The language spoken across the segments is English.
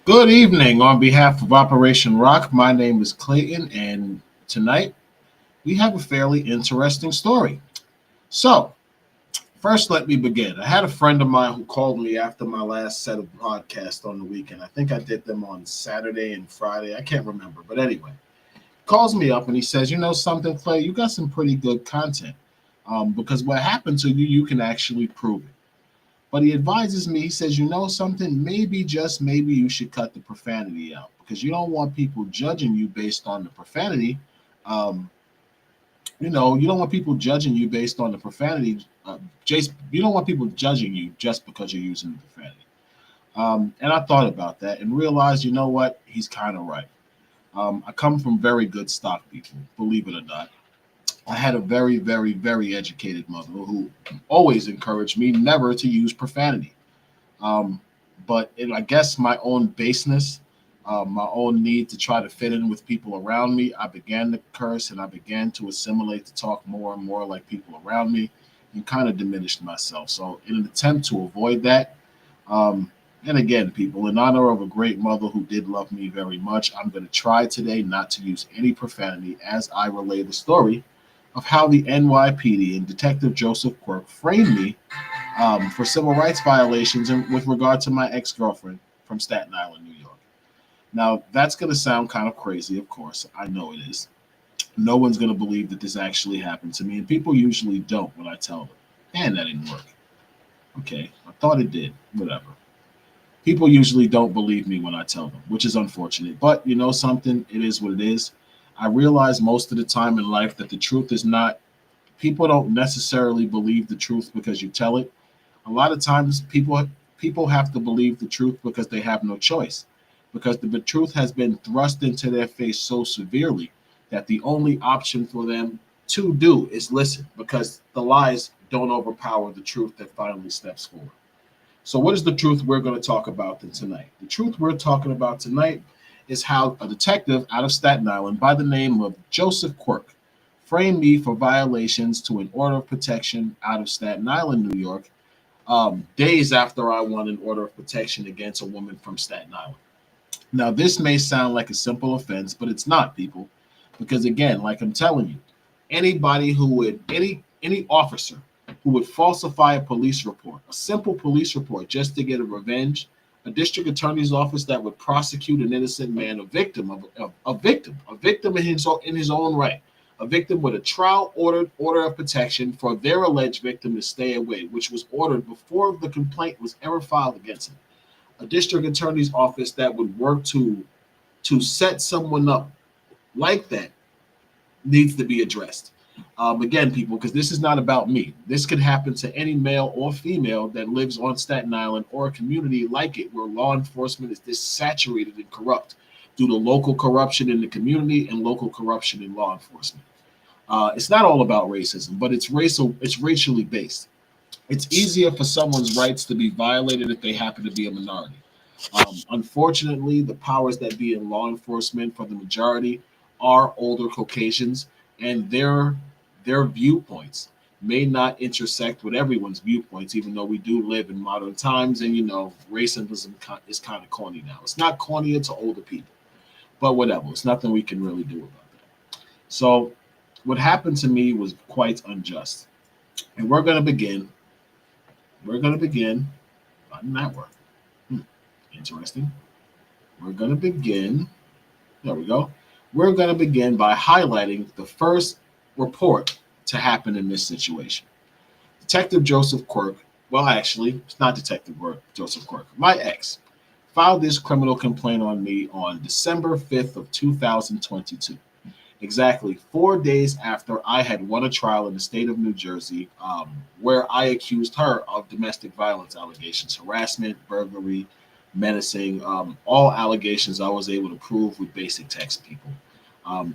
Good evening. On behalf of Operation Rock, my name is Clayton, and tonight we have a fairly interesting story. So, first, let me begin. I had a friend of mine who called me after my last set of podcasts on the weekend. I think I did them on Saturday and Friday. I can't remember, but anyway, calls me up and he says, "You know something, Clay? You got some pretty good content. Because what happened to you, you can actually prove it." But he advises me, he says, "You know something, maybe, just maybe, you should cut the profanity out because you don't want people judging you based on the profanity. Um, you don't want people judging you based on the profanity. You don't want people judging you just because you're using the profanity." And I thought about that and realized, you know what? He's kind of right. I come from very good stock, people, believe it or not. I had a very, very, very educated mother who always encouraged me never to use profanity. Um, but I guess my own baseness, my own need to try to fit in with people around me, I began to curse and I began to assimilate to talk more and more like people around me and kind of diminished myself. So, in an attempt to avoid that, um, and again, people, in honor of a great mother who did love me very much, I'm going to try today not to use any profanity as I relay the story of how the NYPD and Detective Joseph Quirk framed me for civil rights violations with regard to my ex girlfriend from Staten Island, New York. Now, that's going to sound kind of crazy, of course. I know it is. No one's going to believe that this actually happened to me, and people usually don't when I tell them. And that didn't work. Okay, I thought it did. Whatever. People usually don't believe me when I tell them, which is unfortunate. But you know something? It is what it is. I realize most of the time in life that the truth is not, people don't necessarily believe the truth because you tell it. A lot of times people have to believe the truth because they have no choice, because the truth has been thrust into their face so severely that the only option for them to do is listen, because the lies don't overpower the truth that finally steps forward. So what is the truth we're going to talk about tonight? The truth we're talking about tonight is how a detective out of Staten Island by the name of Joseph Quirk framed me for violations to an order of protection out of Staten Island, New York, days after I won an order of protection against a woman from Staten Island. Now, this may sound like a simple offense, but it's not, people, because again, like I'm telling you, anybody who would any officer who would falsify a police report, a simple police report, just to get a revenge, a district attorney's office that would prosecute an innocent man, a victim in his own right, a victim with a trial order of protection for their alleged victim to stay away, which was ordered before the complaint was ever filed against him. A district attorney's office that would work to set someone up like that needs to be addressed. Again, people, because this is not about me. This could happen to any male or female that lives on Staten Island or a community like it where law enforcement is this saturated and corrupt due to local corruption in the community and local corruption in law enforcement. It's not all about racism, but it's racially based. It's easier for someone's rights to be violated if they happen to be a minority. Unfortunately, the powers that be in law enforcement for the majority are older Caucasians, and their viewpoints may not intersect with everyone's viewpoints, even though we do live in modern times, and racism is kind of corny now. It's not corny to older people, but whatever. It's nothing we can really do about that. So, what happened to me was quite unjust, and we're going to begin. We're going to begin. Why didn't that work? Hmm, interesting. We're going to begin. There we go. We're going to begin by highlighting the first report to happen in this situation. Detective Joseph Quirk, well, actually, it's not Joseph Quirk, my ex, filed this criminal complaint on me on December 5th of 2022, exactly 4 days after I had won a trial in the state of New Jersey, where I accused her of domestic violence allegations, harassment, burglary, menacing, all allegations I was able to prove with basic text, people.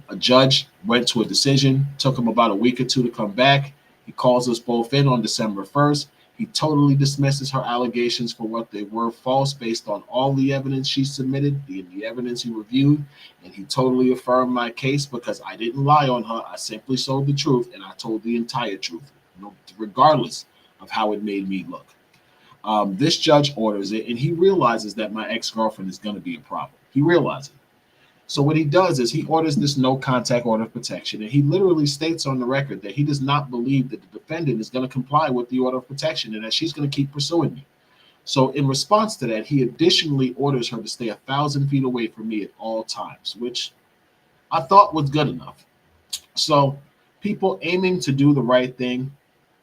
A judge went to a decision, took him about a week or two to come back. He calls us both in on December 1st. He totally dismisses her allegations for what they were, false, based on all the evidence she submitted, the evidence he reviewed, and he totally affirmed my case because I didn't lie on her. I simply told the truth, and I told the entire truth, regardless of how it made me look. This judge orders it, and he realizes that my ex-girlfriend is going to be a problem. He realizes it. So what he does is he orders this no contact order of protection, and he literally states on the record that he does not believe that the defendant is going to comply with the order of protection and that she's going to keep pursuing me. So in response to that, he additionally orders her to stay 1,000 feet away from me at all times, which I thought was good enough. So people aiming to do the right thing,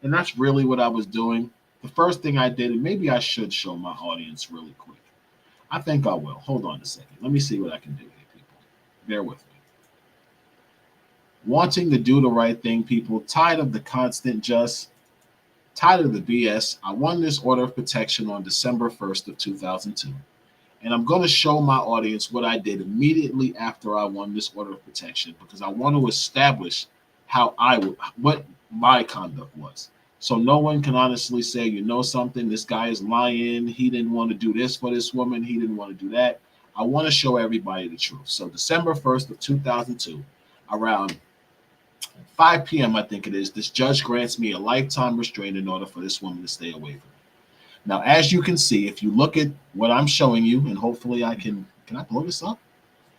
and that's really what I was doing. The first thing I did, and maybe I should show my audience really quick. I think I will. Hold on a second. Let me see what I can do here, people. Bear with me. Wanting to do the right thing, people, tired of the constant just, tired of the BS. I won this order of protection on December 1st of 2002. And I'm going to show my audience what I did immediately after I won this order of protection because I want to establish how I would, what my conduct was. So no one can honestly say, you know something, this guy is lying. He didn't want to do this for this woman. He didn't want to do that. I want to show everybody the truth. So December 1st of 2002, around 5 p.m., I think it is, this judge grants me a lifetime restraining order for this woman to stay away from me. Now, as you can see, if you look at what I'm showing you, and hopefully can I blow this up?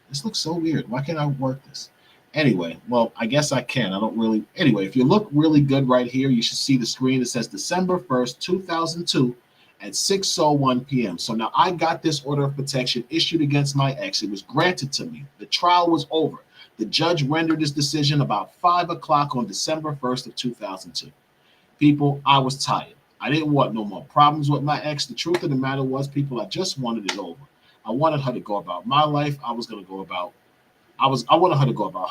This looks so weird. Why can't I work this? Anyway, well, I guess I can. I don't really. Anyway, if you look really good right here, you should see the screen. It says December 1st, 2002 at 6:01 p.m. So now I got this order of protection issued against my ex. It was granted to me. The trial was over. The judge rendered his decision about 5 o'clock on December 1st of 2002. People, I was tired. I didn't want no more problems with my ex. The truth of the matter was, people, I just wanted it over. I wanted her to go about my life. I wanted her to go about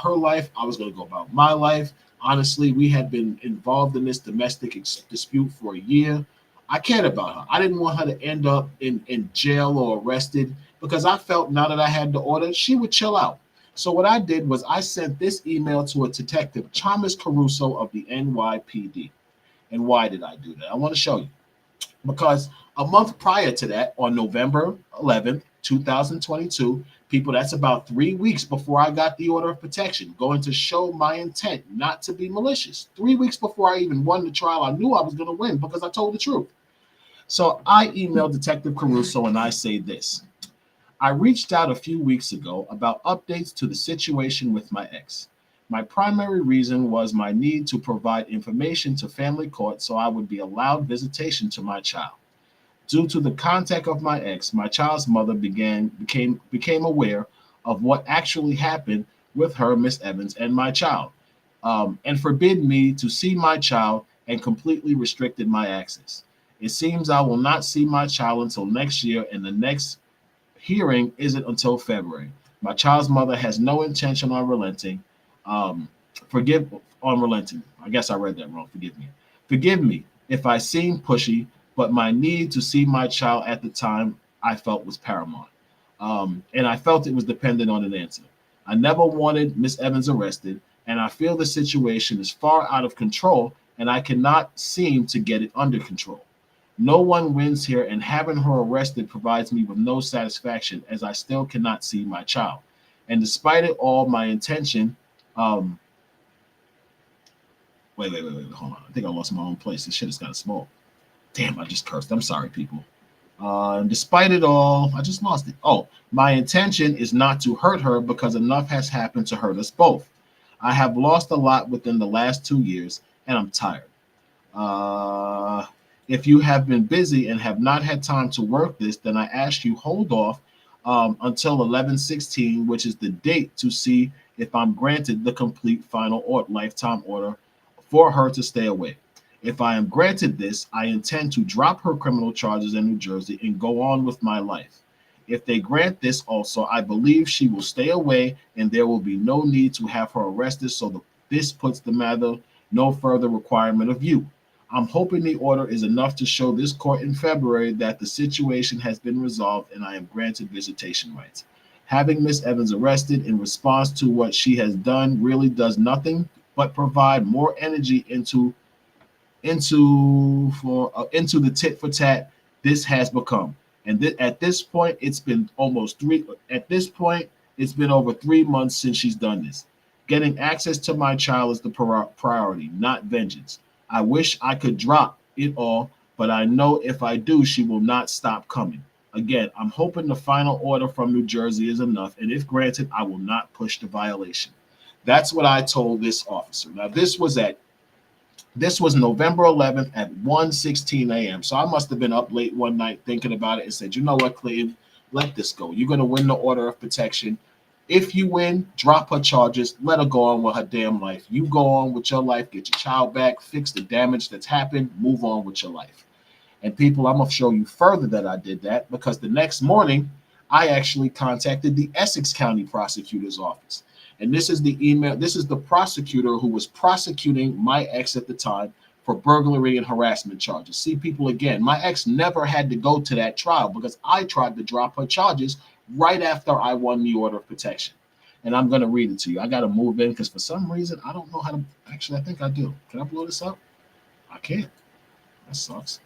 her life. I was going to go about my life. Honestly, we had been involved in this domestic dispute for a year. I cared about her. I didn't want her to end up in jail or arrested because I felt now that I had the order, she would chill out. So what I did was I sent this email to a detective, Thomas Caruso of the NYPD. And why did I do that? I want to show you. Because a month prior to that, on November 11th, 2022, people, that's about 3 weeks before I got the order of protection, going to show my intent not to be malicious. 3 weeks before I even won the trial, I knew I was going to win because I told the truth. So I emailed Detective Caruso and I say this. I reached out a few weeks ago about updates to the situation with my ex. My primary reason was my need to provide information to family court so I would be allowed visitation to my child. Due to the contact of my ex, my child's mother became aware of what actually happened with her, Miss Evans, and my child, and forbid me to see my child and completely restricted my access. It seems I will not see my child until next year, and the next hearing isn't until February. My child's mother has no intention on relenting. Um, forgive on relenting. I guess I read that wrong. Forgive me. Forgive me if I seem pushy, but my need to see my child at the time I felt was paramount. And I felt it was dependent on an answer. I never wanted Miss Evans arrested, and I feel the situation is far out of control, and I cannot seem to get it under control. No one wins here, and having her arrested provides me with no satisfaction as I still cannot see my child. And despite it all, my intention, um, wait, hold on. I think I lost my own place. This shit is kind of small. Damn, I just cursed. I'm sorry, people. Despite it all, I just lost it. Oh, my intention is not to hurt her because enough has happened to hurt us both. I have lost a lot within the last 2 years, and I'm tired. Uh, if you have been busy and have not had time to work this, then I ask you hold off until 11/16, which is the date to see if I'm granted the complete final or lifetime order for her to stay away. If I am granted this, I intend to drop her criminal charges in New Jersey and go on with my life. If they grant this also, I believe she will stay away and there will be no need to have her arrested, so this puts the matter no further requirement of you. I'm hoping the order is enough to show this court in February that the situation has been resolved and I am granted visitation rights. Having Miss Evans arrested in response to what she has done really does nothing but provide more energy into the tit for tat this has become. And at this point, it's been almost three. At this point, it's been over 3 months since she's done this. Getting access to my child is the priority, not vengeance. I wish I could drop it all, but I know if I do, she will not stop coming. Again, I'm hoping the final order from New Jersey is enough, and if granted, I will not push the violation. That's what I told this officer. Now, this was November 11th at 1:16 a.m. So I must have been up late one night thinking about it and said, you know what, Clayton, let this go. You're going to win the order of protection. If you win, drop her charges, let her go on with her damn life. You go on with your life, get your child back, fix the damage that's happened, move on with your life. And people, I'm going to show you further that I did that because the next morning, I actually contacted the Essex County Prosecutor's Office. And this is the email. This is the prosecutor who was prosecuting my ex at the time for burglary and harassment charges. See, people, again, my ex never had to go to that trial because I tried to drop her charges right after I won the order of protection. And I'm going to read it to you. I got to move in because for some reason, I don't know how to. Actually, I think I do. Can I blow this up? I can't. That sucks.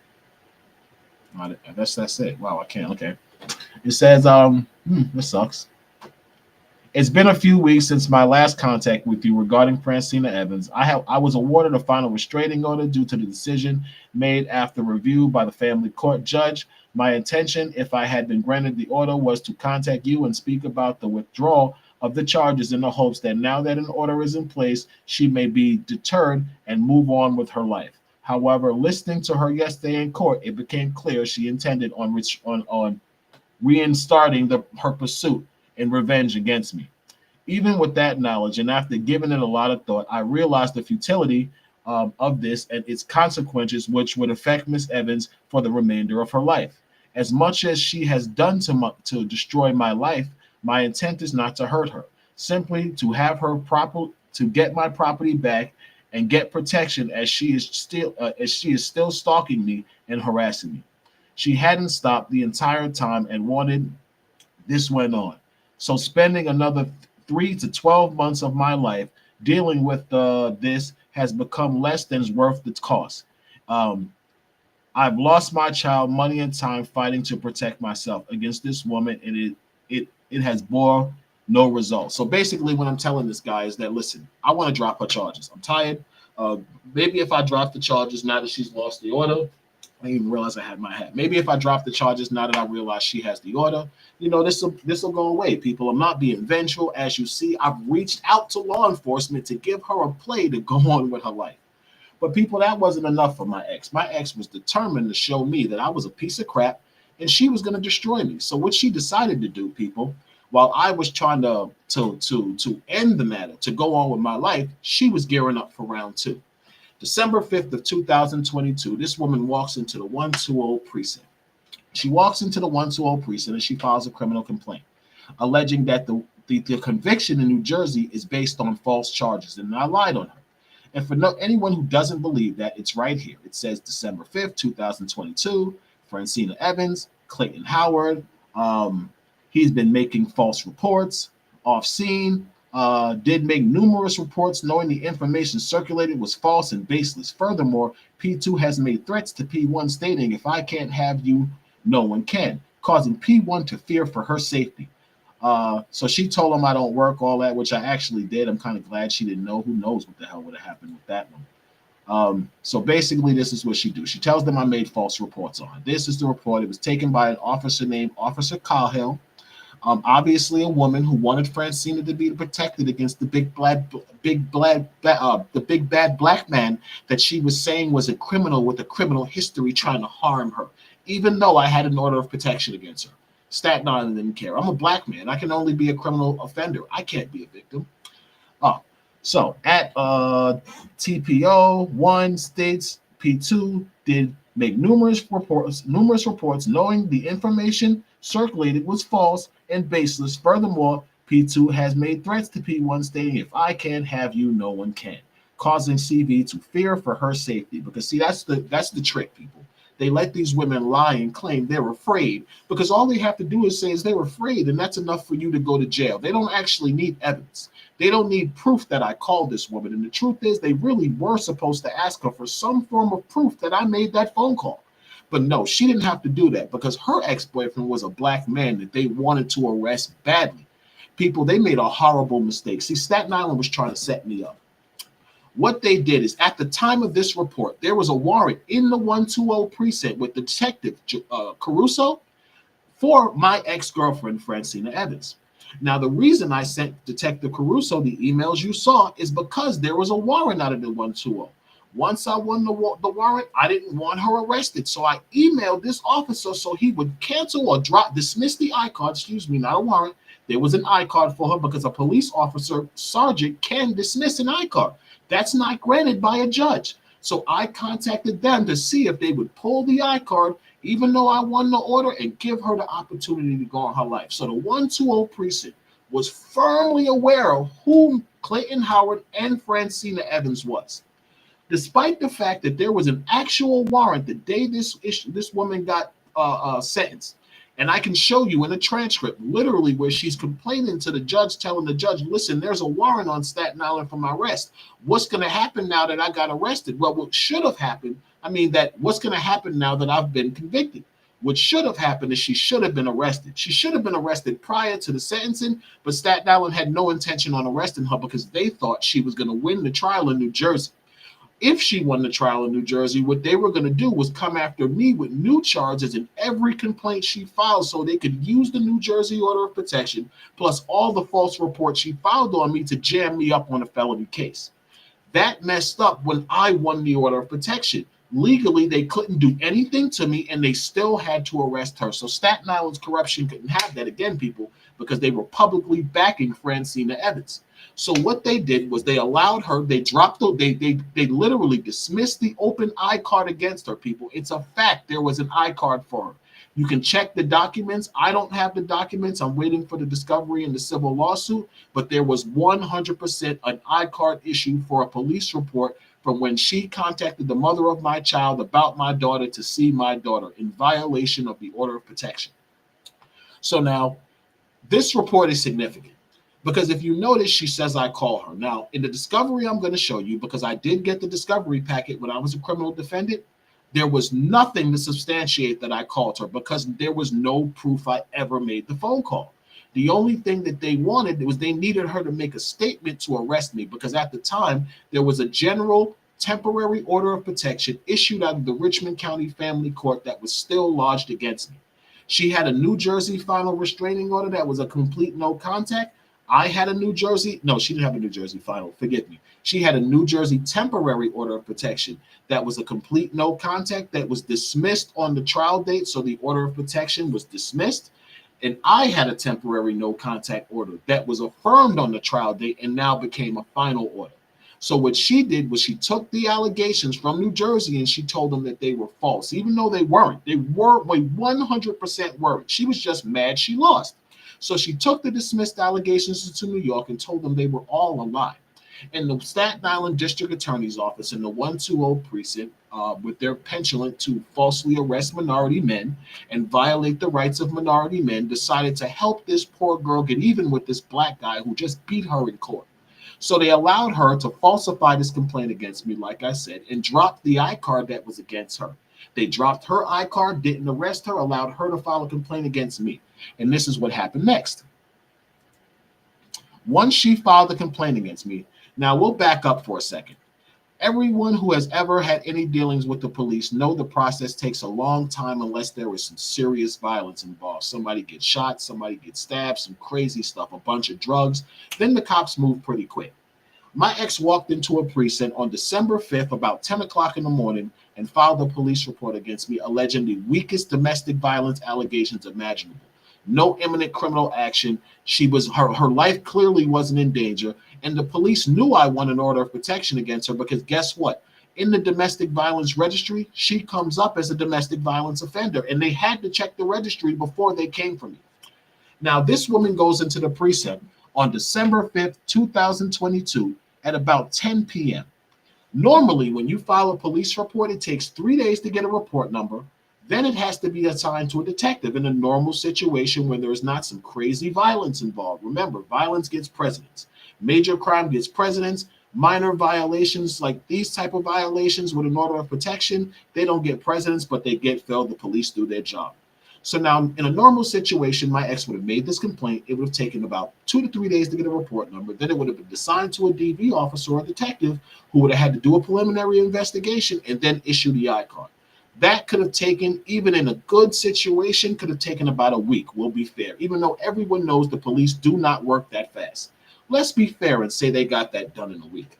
I guess that's it. Wow, I can't. Okay. It says, this sucks. It's been a few weeks since my last contact with you regarding Francina Evans. I was awarded a final restraining order due to the decision made after review by the family court judge. My intention, if I had been granted the order, was to contact you and speak about the withdrawal of the charges in the hopes that now that an order is in place, she may be deterred and move on with her life. However, listening to her yesterday in court, it became clear she intended on reinstarting her pursuit and revenge against me. Even with that knowledge, and after giving it a lot of thought, I realized the futility of this and its consequences, which would affect Miss Evans for the remainder of her life. As much as she has done to destroy my life, my intent is not to hurt her, simply to have her to get my property back and get protection as she is still stalking me and harassing me. She hadn't stopped the entire time and wanted this went on. So spending another 3 to 12 months of my life dealing with this has become less than worth its cost. I've lost my child, money, and time fighting to protect myself against this woman, and it has bore no results. So basically, what I'm telling this guy is that, listen, I want to drop her charges. I'm tired. Maybe if I drop the charges now that she's lost the order, I didn't even realize I had my hat. Maybe if I drop the charges now that I realize she has the order, this will go away, people. I'm not being vengeful. As you see, I've reached out to law enforcement to give her a play to go on with her life. But people, that wasn't enough for my ex. My ex was determined to show me that I was a piece of crap and she was going to destroy me. So what she decided to do, people, while I was trying to end the matter, to go on with my life, she was gearing up for round two. December 5th of 2022, this woman walks into the 120 precinct. She walks into the 120 precinct and she files a criminal complaint, alleging that the conviction in New Jersey is based on false charges, and I lied on her. And for anyone who doesn't believe that, it's right here. It says December 5th, 2022, Francina Evans, Clayton Howard. He's been making false reports, off scene, did make numerous reports knowing the information circulated was false and baseless. Furthermore, P2 has made threats to P1 stating, if I can't have you, no one can, causing P1 to fear for her safety. So she told him I don't work, all that, which I actually did. I'm kind of glad she didn't know. Who knows what the hell would have happened with that one. So basically, this is what she do. She tells them I made false reports on her. This is the report. It was taken by an officer named Officer Cahill. Obviously a woman who wanted Francina to be protected against the big bad black man that she was saying was a criminal with a criminal history trying to harm her, even though I had an order of protection against her. Staten Island didn't care. I'm a black man. I can only be a criminal offender. I can't be a victim. So at TPO 1 states P2 did make numerous reports knowing the information circulated was false and baseless. Furthermore, P2 has made threats to P1 stating, if I can't have you, no one can, causing CV to fear for her safety. Because see, that's the trick, people. They let these women lie and claim they're afraid because all they have to do is say is they're afraid, and that's enough for you to go to jail. They don't actually need evidence. They don't need proof that I called this woman. And the truth is they really were supposed to ask her for some form of proof that I made that phone call. But no, she didn't have to do that because her ex-boyfriend was a black man that they wanted to arrest badly. People, they made a horrible mistake. See, Staten Island was trying to set me up. What they did is, at the time of this report, there was a warrant in the 120 precinct with Detective Caruso for my ex-girlfriend, Francina Evans. Now, the reason I sent Detective Caruso the emails you saw is because there was a warrant out of the 120. Once I won the warrant, I didn't want her arrested. So I emailed this officer so he would cancel or dismiss the I-card, not a warrant. There was an I-card for her because a police officer, sergeant, can dismiss an I-card. That's not granted by a judge. So I contacted them to see if they would pull the I-card, even though I won the order, and give her the opportunity to go on her life. So the 120 precinct was firmly aware of who Clayton Howard and Francina Evans was. Despite the fact that there was an actual warrant the day this woman got sentenced. And I can show you in a transcript, literally, where she's complaining to the judge, telling the judge, listen, there's a warrant on Staten Island for my arrest. What's going to happen now that I got arrested? Well, what should have happened, what's going to happen now that I've been convicted? What should have happened is she should have been arrested. She should have been arrested prior to the sentencing, but Staten Island had no intention on arresting her because they thought she was going to win the trial in New Jersey. If she won the trial in New Jersey, what they were going to do was come after me with new charges in every complaint she filed so they could use the New Jersey order of protection plus all the false reports she filed on me to jam me up on a felony case. That messed up when I won the order of protection. Legally, they couldn't do anything to me, and they still had to arrest her. So Staten Island's corruption couldn't have that again, people, because they were publicly backing Francina Evans. So what they did was they allowed her, they literally dismissed the open I-card against her, people. It's a fact there was an I-card for her. You can check the documents. I don't have the documents. I'm waiting for the discovery in the civil lawsuit, but there was 100% an I-card issue for a police report from when she contacted the mother of my child about my daughter to see my daughter in violation of the order of protection. So now this report is significant because if you notice, she says I call her. Now, in the discovery I'm going to show you, because I did get the discovery packet when I was a criminal defendant, there was nothing to substantiate that I called her because there was no proof I ever made the phone call. The only thing that they wanted was they needed her to make a statement to arrest me because at the time there was a general temporary order of protection issued out of the Richmond County Family Court that was still lodged against me. She had a New Jersey final restraining order that was a complete no contact. I had a New Jersey, no, she didn't have a New Jersey final, forgive me. She had a New Jersey temporary order of protection that was a complete no contact that was dismissed on the trial date, so the order of protection was dismissed. And I had a temporary no contact order that was affirmed on the trial date and now became a final order. So what she did was she took the allegations from New Jersey and she told them that they were false, even though they weren't. They were 100% weren't. She was just mad she lost. So she took the dismissed allegations to New York and told them they were all a lie. And the Staten Island District Attorney's Office in the 120 precinct, with their penchant to falsely arrest minority men and violate the rights of minority men, decided to help this poor girl get even with this black guy who just beat her in court. So they allowed her to falsify this complaint against me, like I said, and drop the I-card that was against her. They dropped her I-card, didn't arrest her, allowed her to file a complaint against me. And this is what happened next. Once she filed a complaint against me, now we'll back up for a second. Everyone who has ever had any dealings with the police know the process takes a long time unless there is some serious violence involved. Somebody gets shot, somebody gets stabbed, some crazy stuff, a bunch of drugs. Then the cops move pretty quick. My ex walked into a precinct on December 5th, about 10 o'clock in the morning, and filed a police report against me, alleging the weakest domestic violence allegations imaginable. No imminent criminal action. Her life clearly wasn't in danger. And the police knew I won an order of protection against her because guess what? In the domestic violence registry, she comes up as a domestic violence offender. And they had to check the registry before they came for me. Now, this woman goes into the precinct on December 5th, 2022 at about 10 p.m. Normally, when you file a police report, it takes 3 days to get a report number. Then it has to be assigned to a detective in a normal situation where there is not some crazy violence involved. Remember, violence gets precedence. Major crime gets precedence. Minor violations like these type of violations with an order of protection, they don't get precedence, but they get filled. The police do their job. So now, in a normal situation, my ex would have made this complaint. It would have taken about 2 to 3 days to get a report number. Then it would have been assigned to a DV officer or a detective who would have had to do a preliminary investigation and then issue the I-card. That could have taken, even in a good situation, could have taken about a week. We'll be fair, even though everyone knows the police do not work that fast. Let's be fair and say they got that done in a week.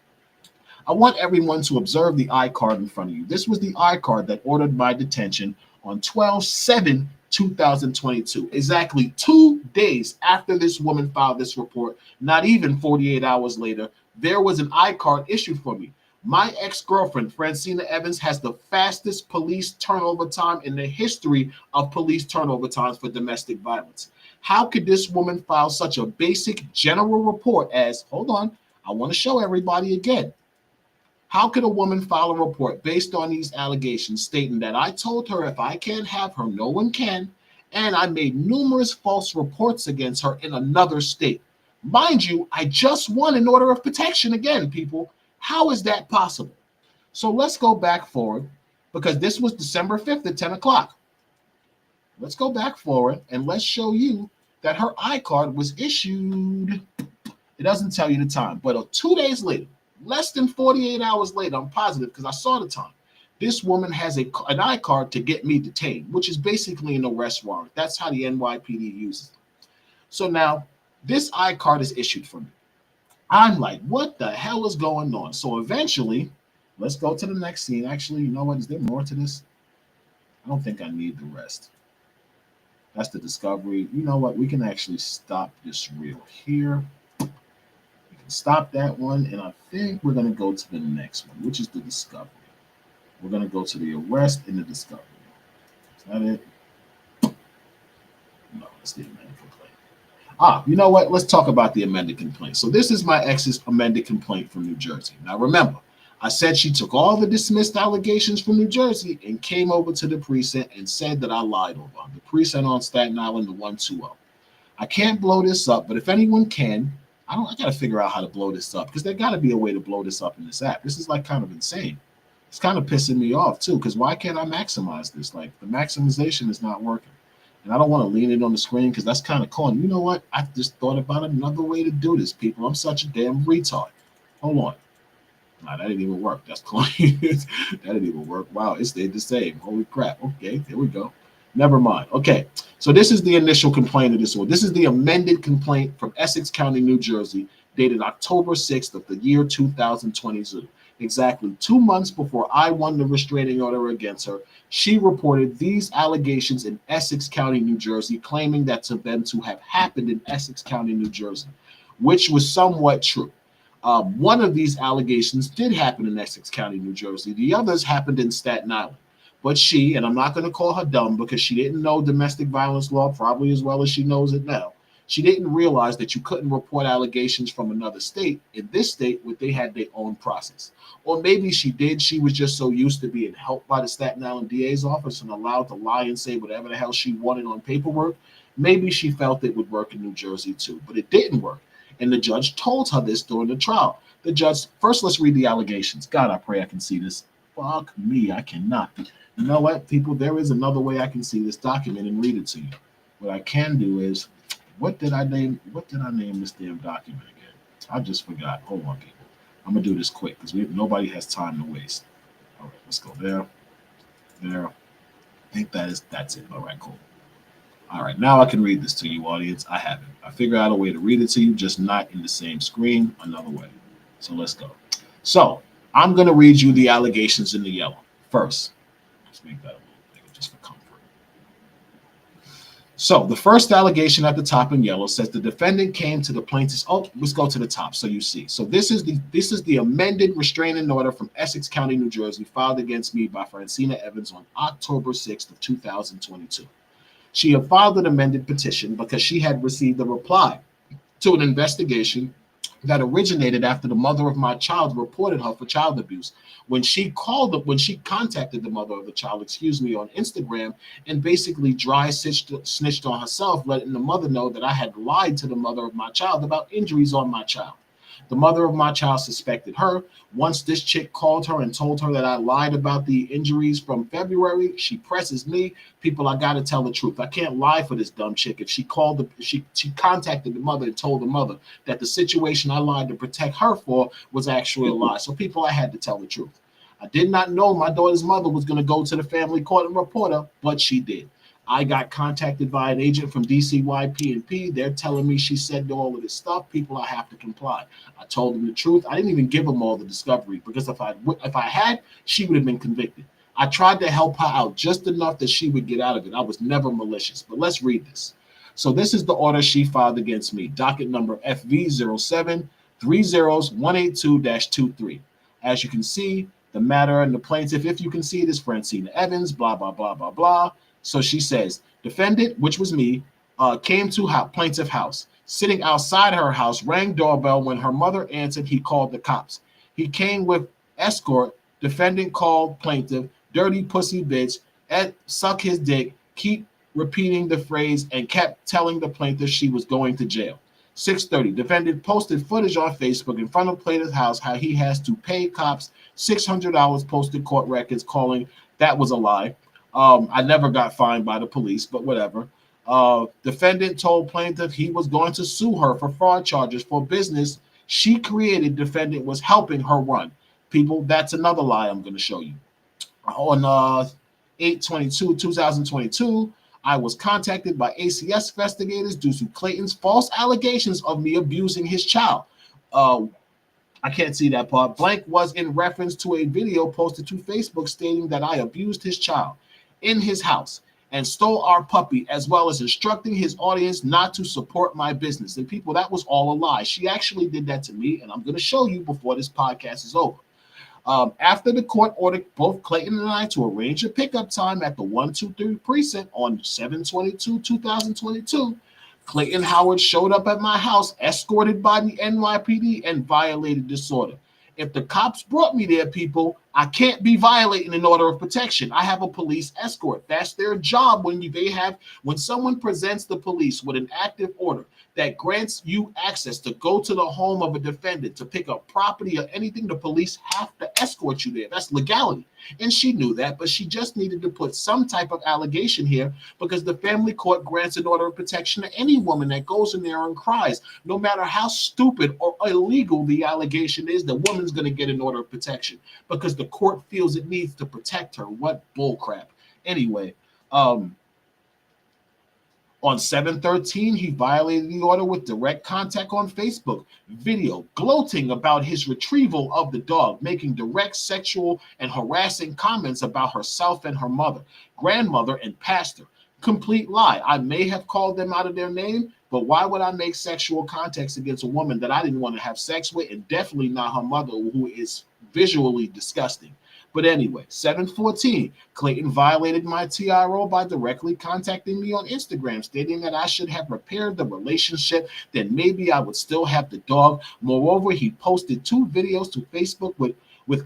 I want everyone to observe the I-card in front of you. This was the I-card that ordered my detention on 12/7/2022, exactly 2 days after this woman filed this report. Not even 48 hours later, there was an I-card issued for me. My ex-girlfriend, Francina Evans, has the fastest police turnover time in the history of police turnover times for domestic violence. How could this woman file such a basic general report as, hold on, I want to show everybody again. How could a woman file a report based on these allegations stating that I told her if I can't have her, no one can, and I made numerous false reports against her in another state? Mind you, I just won an order of protection again, people. How is that possible? So let's go back forward because this was December 5th at 10 o'clock. Let's go back forward and let's show you that her I-card was issued. It doesn't tell you the time, but 2 days later, less than 48 hours later, I'm positive because I saw the time, this woman has an I-card to get me detained, which is basically an arrest warrant. That's how the NYPD uses it. So now this I-card is issued for me. I'm like, what the hell is going on? So eventually, let's go to the next scene. Actually, you know what? Is there more to this? I don't think I need the rest. That's the discovery. You know what? We can actually stop this reel here. We can stop that one. And I think we're going to go to the next one, which is the discovery. We're going to go to the arrest and the discovery. Is that it? No, it's the amended complaint. You know what? Let's talk about the amended complaint. So this is my ex's amended complaint from New Jersey. Now remember, I said she took all the dismissed allegations from New Jersey and came over to the precinct and said that I lied over her. The precinct on Staten Island, the 120. I can't blow this up, but if anyone can, I got to figure out how to blow this up because there got to be a way to blow this up in this app. This is like kind of insane. It's kind of pissing me off too because why can't I maximize this? Like the maximization is not working. And I don't want to lean it on the screen because that's kind of corny. You know what? I just thought about another way to do this, people. I'm such a damn retard. Hold on. Nah, that didn't even work. That's corny. That didn't even work. Wow, it stayed the same. Holy crap. Okay, there we go. Never mind. Okay, so this is the initial complaint of this one. This is the amended complaint from Essex County, New Jersey, dated October 6th of the year 2022. Exactly 2 months before I won the restraining order against her, she reported these allegations in Essex County, New Jersey, claiming that to them to have happened in Essex County, New Jersey, which was somewhat true. One of these allegations did happen in Essex County, New Jersey. The others happened in Staten Island. But she, and I'm not going to call her dumb because she didn't know domestic violence law probably as well as she knows it now. She didn't realize that you couldn't report allegations from another state. In this state, they had their own process. Or maybe she did. She was just so used to being helped by the Staten Island DA's office and allowed to lie and say whatever the hell she wanted on paperwork. Maybe she felt it would work in New Jersey too, but it didn't work. And the judge told her this during the trial. The judge, first let's read the allegations. God, I pray I can see this. Fuck me, I cannot. You know what, people? There is another way I can see this document and read it to you. What I can do is, what did I name this damn document again? I just forgot. Hold on, people. I'm gonna do this quick because nobody has time to waste. All right, let's go there. I think that's it. All right, cool. All right, now I can read this to you, audience. I have it. I figured out a way to read it to you, just not in the same screen, another way. So let's go. So I'm gonna read you the allegations in the yellow first. Let's make that a little bigger just for comfort. So the first allegation at the top in yellow says the defendant came to the plaintiff's. Oh, let's go to the top so you see. So this is the amended restraining order from Essex County, New Jersey, filed against me by Francina Evans on October 6th of 2022. She had filed an amended petition because she had received a reply to an investigation that originated after the mother of my child reported her for child abuse. When she contacted the mother of the child, on Instagram and basically dry snitched on herself, letting the mother know that I had lied to the mother of my child about injuries on my child. The mother of my child suspected her. Once this chick called her and told her that I lied about the injuries from February, she presses me. People, I gotta tell the truth. I can't lie for this dumb chick. If she contacted the mother and told the mother that the situation I lied to protect her for was actually a lie. So people, I had to tell the truth. I did not know my daughter's mother was going to go to the family court and report her, but she did. I got contacted by an agent from DCYP&P. They're telling me she said all of this stuff. People, I have to comply. I told them the truth. I didn't even give them all the discovery because if I had, she would have been convicted. I tried to help her out just enough that she would get out of it. I was never malicious. But let's read this. So this is the order she filed against me. Docket number FV07 30182-23. As you can see, the matter and the plaintiff, if you can see it, is Francina Evans, blah, blah, blah, blah, blah. So she says, defendant, which was me, came to plaintiff house. Sitting outside her house, rang doorbell. When her mother answered, he called the cops. He came with escort. Defendant called plaintiff, dirty pussy bitch, suck his dick, keep repeating the phrase, and kept telling the plaintiff she was going to jail. 6:30, defendant posted footage on Facebook in front of plaintiff's house how he has to pay cops $600, posted court records calling that was a lie. I never got fined by the police, but whatever. Defendant told plaintiff he was going to sue her for fraud charges for business she created. Defendant was helping her run. People, that's another lie I'm going to show you. On 8/22/2022, I was contacted by ACS investigators due to Clayton's false allegations of me abusing his child. I can't see that part. Blank was in reference to a video posted to Facebook stating that I abused his child in his house and stole our puppy, as well as instructing his audience not to support my business. And people, that was all a lie. She actually did that to me, and I'm going to show you before this podcast is over. After the court ordered both Clayton and I to arrange a pickup time at the 123 precinct on 7/22/2022, Clayton Howard showed up at my house escorted by the NYPD and violated this order. If the cops brought me there, people, I can't be violating an order of protection. I have a police escort. That's their job when someone presents the police with an active order that grants you access to go to the home of a defendant to pick up property or anything, the police have to escort you there. That's legality. And she knew that, but she just needed to put some type of allegation here because the family court grants an order of protection to any woman that goes in there and cries. No matter how stupid or illegal the allegation is, the woman's going to get an order of protection because the court feels it needs to protect her. What bullcrap. Anyway, on 7/13, he violated the order with direct contact on Facebook, video gloating about his retrieval of the dog, making direct sexual and harassing comments about herself and her mother, grandmother, and pastor. Complete lie. I may have called them out of their name, but why would I make sexual contacts against a woman that I didn't want to have sex with, and definitely not her mother, who is visually disgusting. But anyway, 7/14, Clayton violated my TRO by directly contacting me on Instagram, stating that I should have repaired the relationship, then maybe I would still have the dog. Moreover, he posted 2 videos to Facebook with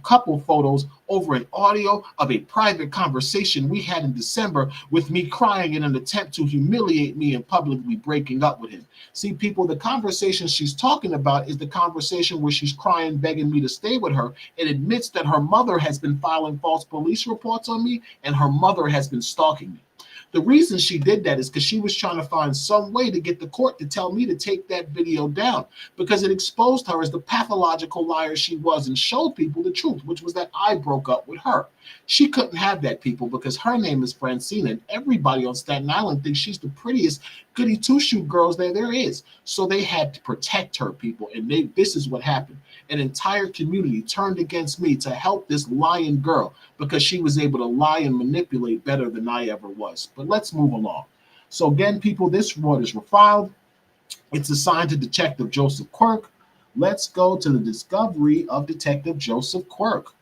couple photos over an audio of a private conversation we had in December with me crying in an attempt to humiliate me and publicly breaking up with him. See, people, the conversation she's talking about is the conversation where she's crying, begging me to stay with her, and admits that her mother has been filing false police reports on me and her mother has been stalking me. The reason she did that is because she was trying to find some way to get the court to tell me to take that video down because it exposed her as the pathological liar she was and showed people the truth, which was that I broke up with her. She couldn't have that, people, because her name is Francina, and everybody on Staten Island thinks she's the prettiest goody two-shoe girls there is. So they had to protect her, people, and this is what happened. An entire community turned against me to help this lying girl because she was able to lie and manipulate better than I ever was. But let's move along. So again, people, this report is refiled. It's assigned to Detective Joseph Quirk. Let's go to the discovery of Detective Joseph Quirk.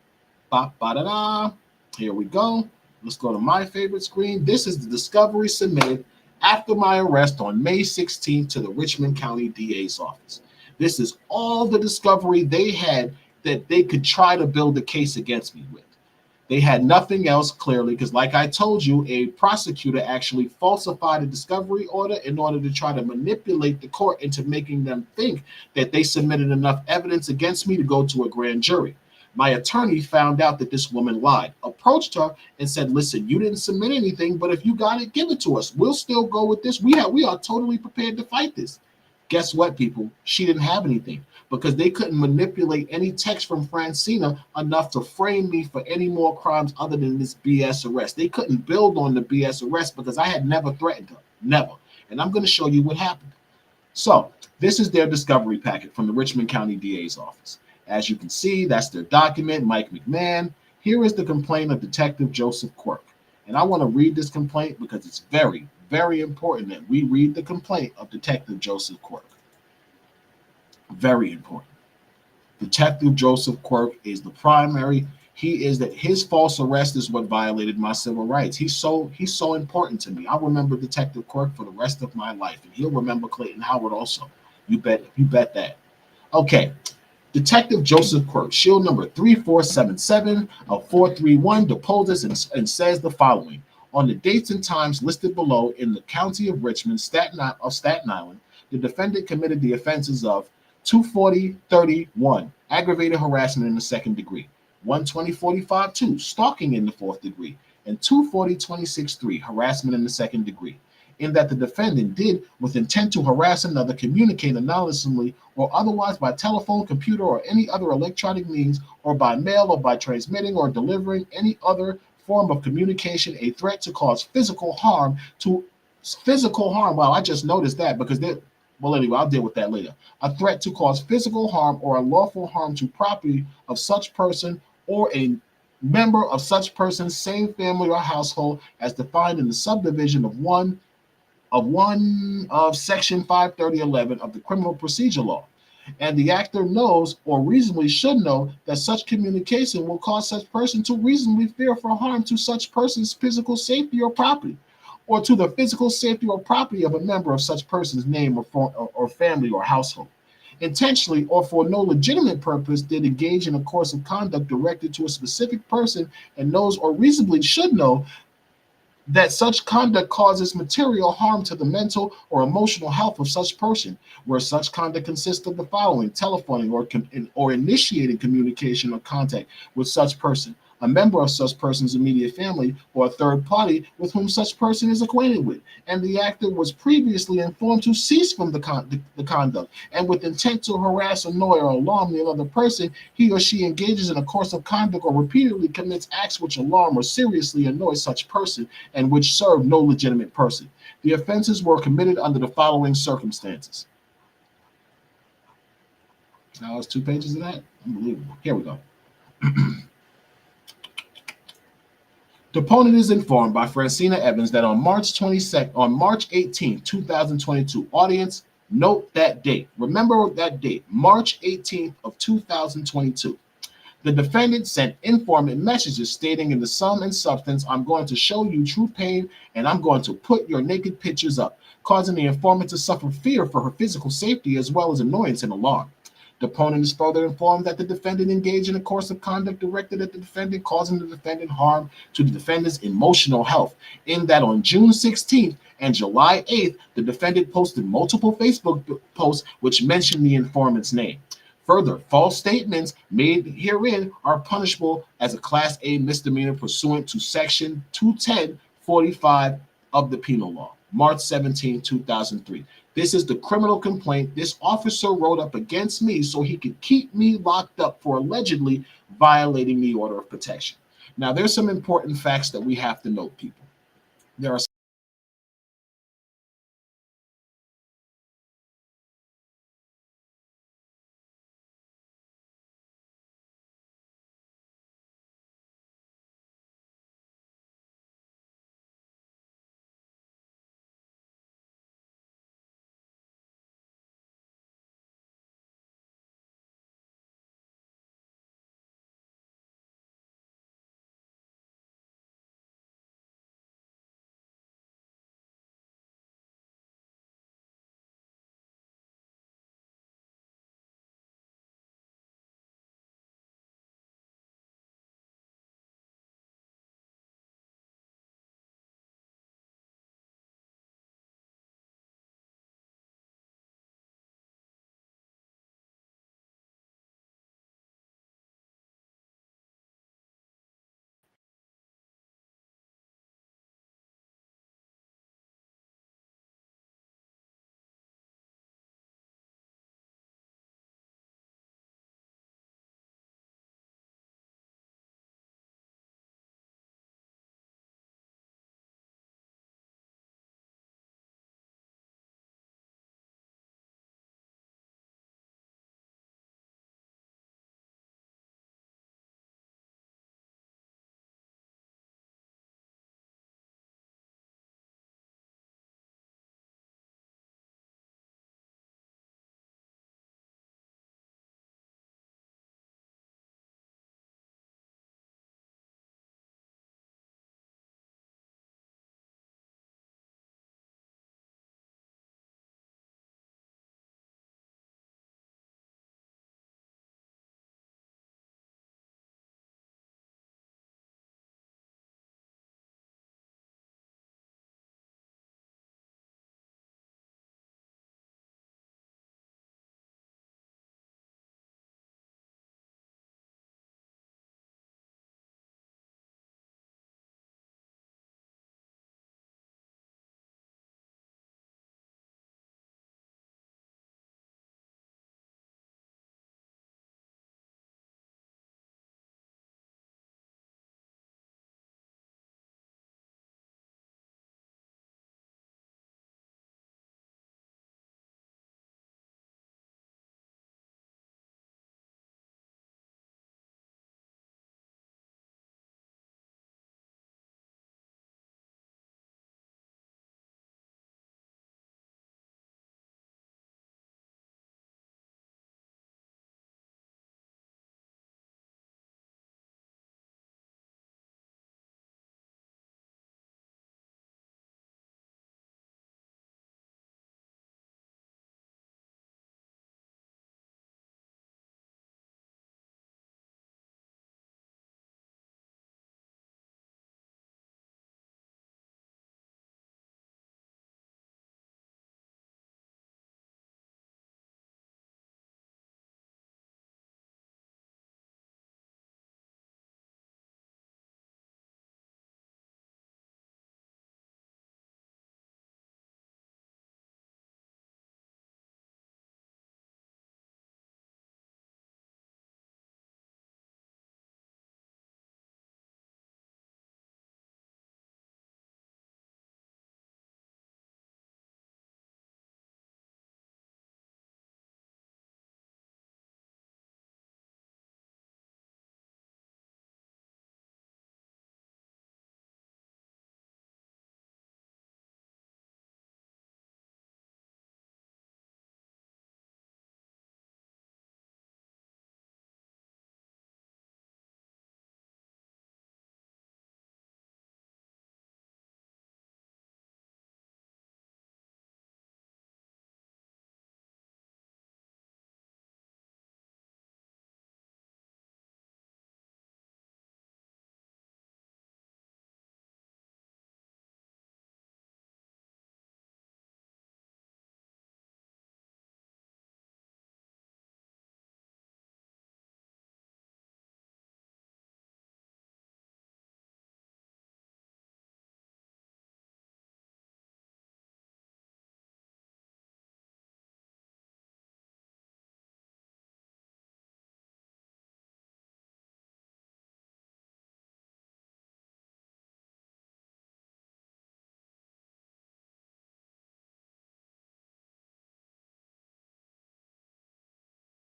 Ba-ba-da-da. Here we go. Let's go to my favorite screen. This is the discovery submitted after my arrest on May 16th to the Richmond County DA's office. This is all the discovery they had that they could try to build a case against me with. They had nothing else clearly because, like I told you, a prosecutor actually falsified a discovery order in order to try to manipulate the court into making them think that they submitted enough evidence against me to go to a grand jury. My attorney found out that this woman lied, approached her, and said, "Listen, you didn't submit anything, but if you got it, give it to us. We'll still go with this. We are totally prepared to fight this." Guess what, people? She didn't have anything because they couldn't manipulate any text from Francina enough to frame me for any more crimes other than this BS arrest. They couldn't build on the BS arrest because I had never threatened her. Never. And I'm going to show you what happened. So, this is their discovery packet from the Richmond County DA's office. As you can see, that's their document, Mike McMahon. Here is the complaint of Detective Joseph Quirk. And I want to read this complaint because it's very, very important that we read the complaint of Detective Joseph Quirk. Very important. Detective Joseph Quirk is the primary. He is that his false arrest is what violated my civil rights. He's so important to me. I'll remember Detective Quirk for the rest of my life, and he'll remember Clayton Howard also. You bet that. Okay. Detective Joseph Quirk, shield number 3477 of 431, deposes and says the following. On the dates and times listed below in the county of Richmond, Staten Island, the defendant committed the offenses of 240-31, aggravated harassment in the second degree, 120-45-2, stalking in the fourth degree, and 240-26-3, harassment in the second degree, in that the defendant did, with intent to harass another, communicate anonymously or otherwise by telephone, computer, or any other electronic means, or by mail, or by transmitting or delivering any other form of communication, a threat to cause physical harm. Wow, I just noticed that because they well, anyway, I'll deal with that later. A threat to cause physical harm or unlawful harm to property of such person or a member of such person's same family or household as defined in the subdivision of Section 53011 of the Criminal Procedure Law. And the actor knows or reasonably should know that such communication will cause such person to reasonably fear for harm to such person's physical safety or property, or to the physical safety or property of a member of such person's name or family or household. Intentionally or for no legitimate purpose did engage in a course of conduct directed to a specific person and knows or reasonably should know that such conduct causes material harm to the mental or emotional health of such person, where such conduct consists of the following: telephoning or initiating communication or contact with such person, a member of such person's immediate family, or a third party with whom such person is acquainted with, and the actor was previously informed to cease from the conduct, and with intent to harass, annoy, or alarm the other person, he or she engages in a course of conduct or repeatedly commits acts which alarm or seriously annoy such person and which serve no legitimate person. The offenses were committed under the following circumstances. Now it's 2 pages of that? Unbelievable. Here we go. The opponent is informed by Francina Evans that on March 18, 2022, audience, note that date. Remember that date, March 18th of 2022. The defendant sent informant messages stating in the sum and substance, "I'm going to show you true pain and I'm going to put your naked pictures up," causing the informant to suffer fear for her physical safety as well as annoyance and alarm. The opponent is further informed that the defendant engaged in a course of conduct directed at the defendant, causing the defendant harm to the defendant's emotional health, in that on June 16th and July 8th, the defendant posted multiple Facebook posts which mentioned the informant's name. Further, false statements made herein are punishable as a Class A misdemeanor pursuant to Section 210-45 of the Penal Law, March 17, 2003. This is the criminal complaint this officer wrote up against me so he could keep me locked up for allegedly violating the order of protection. Now, there's some important facts that we have to note, people. There are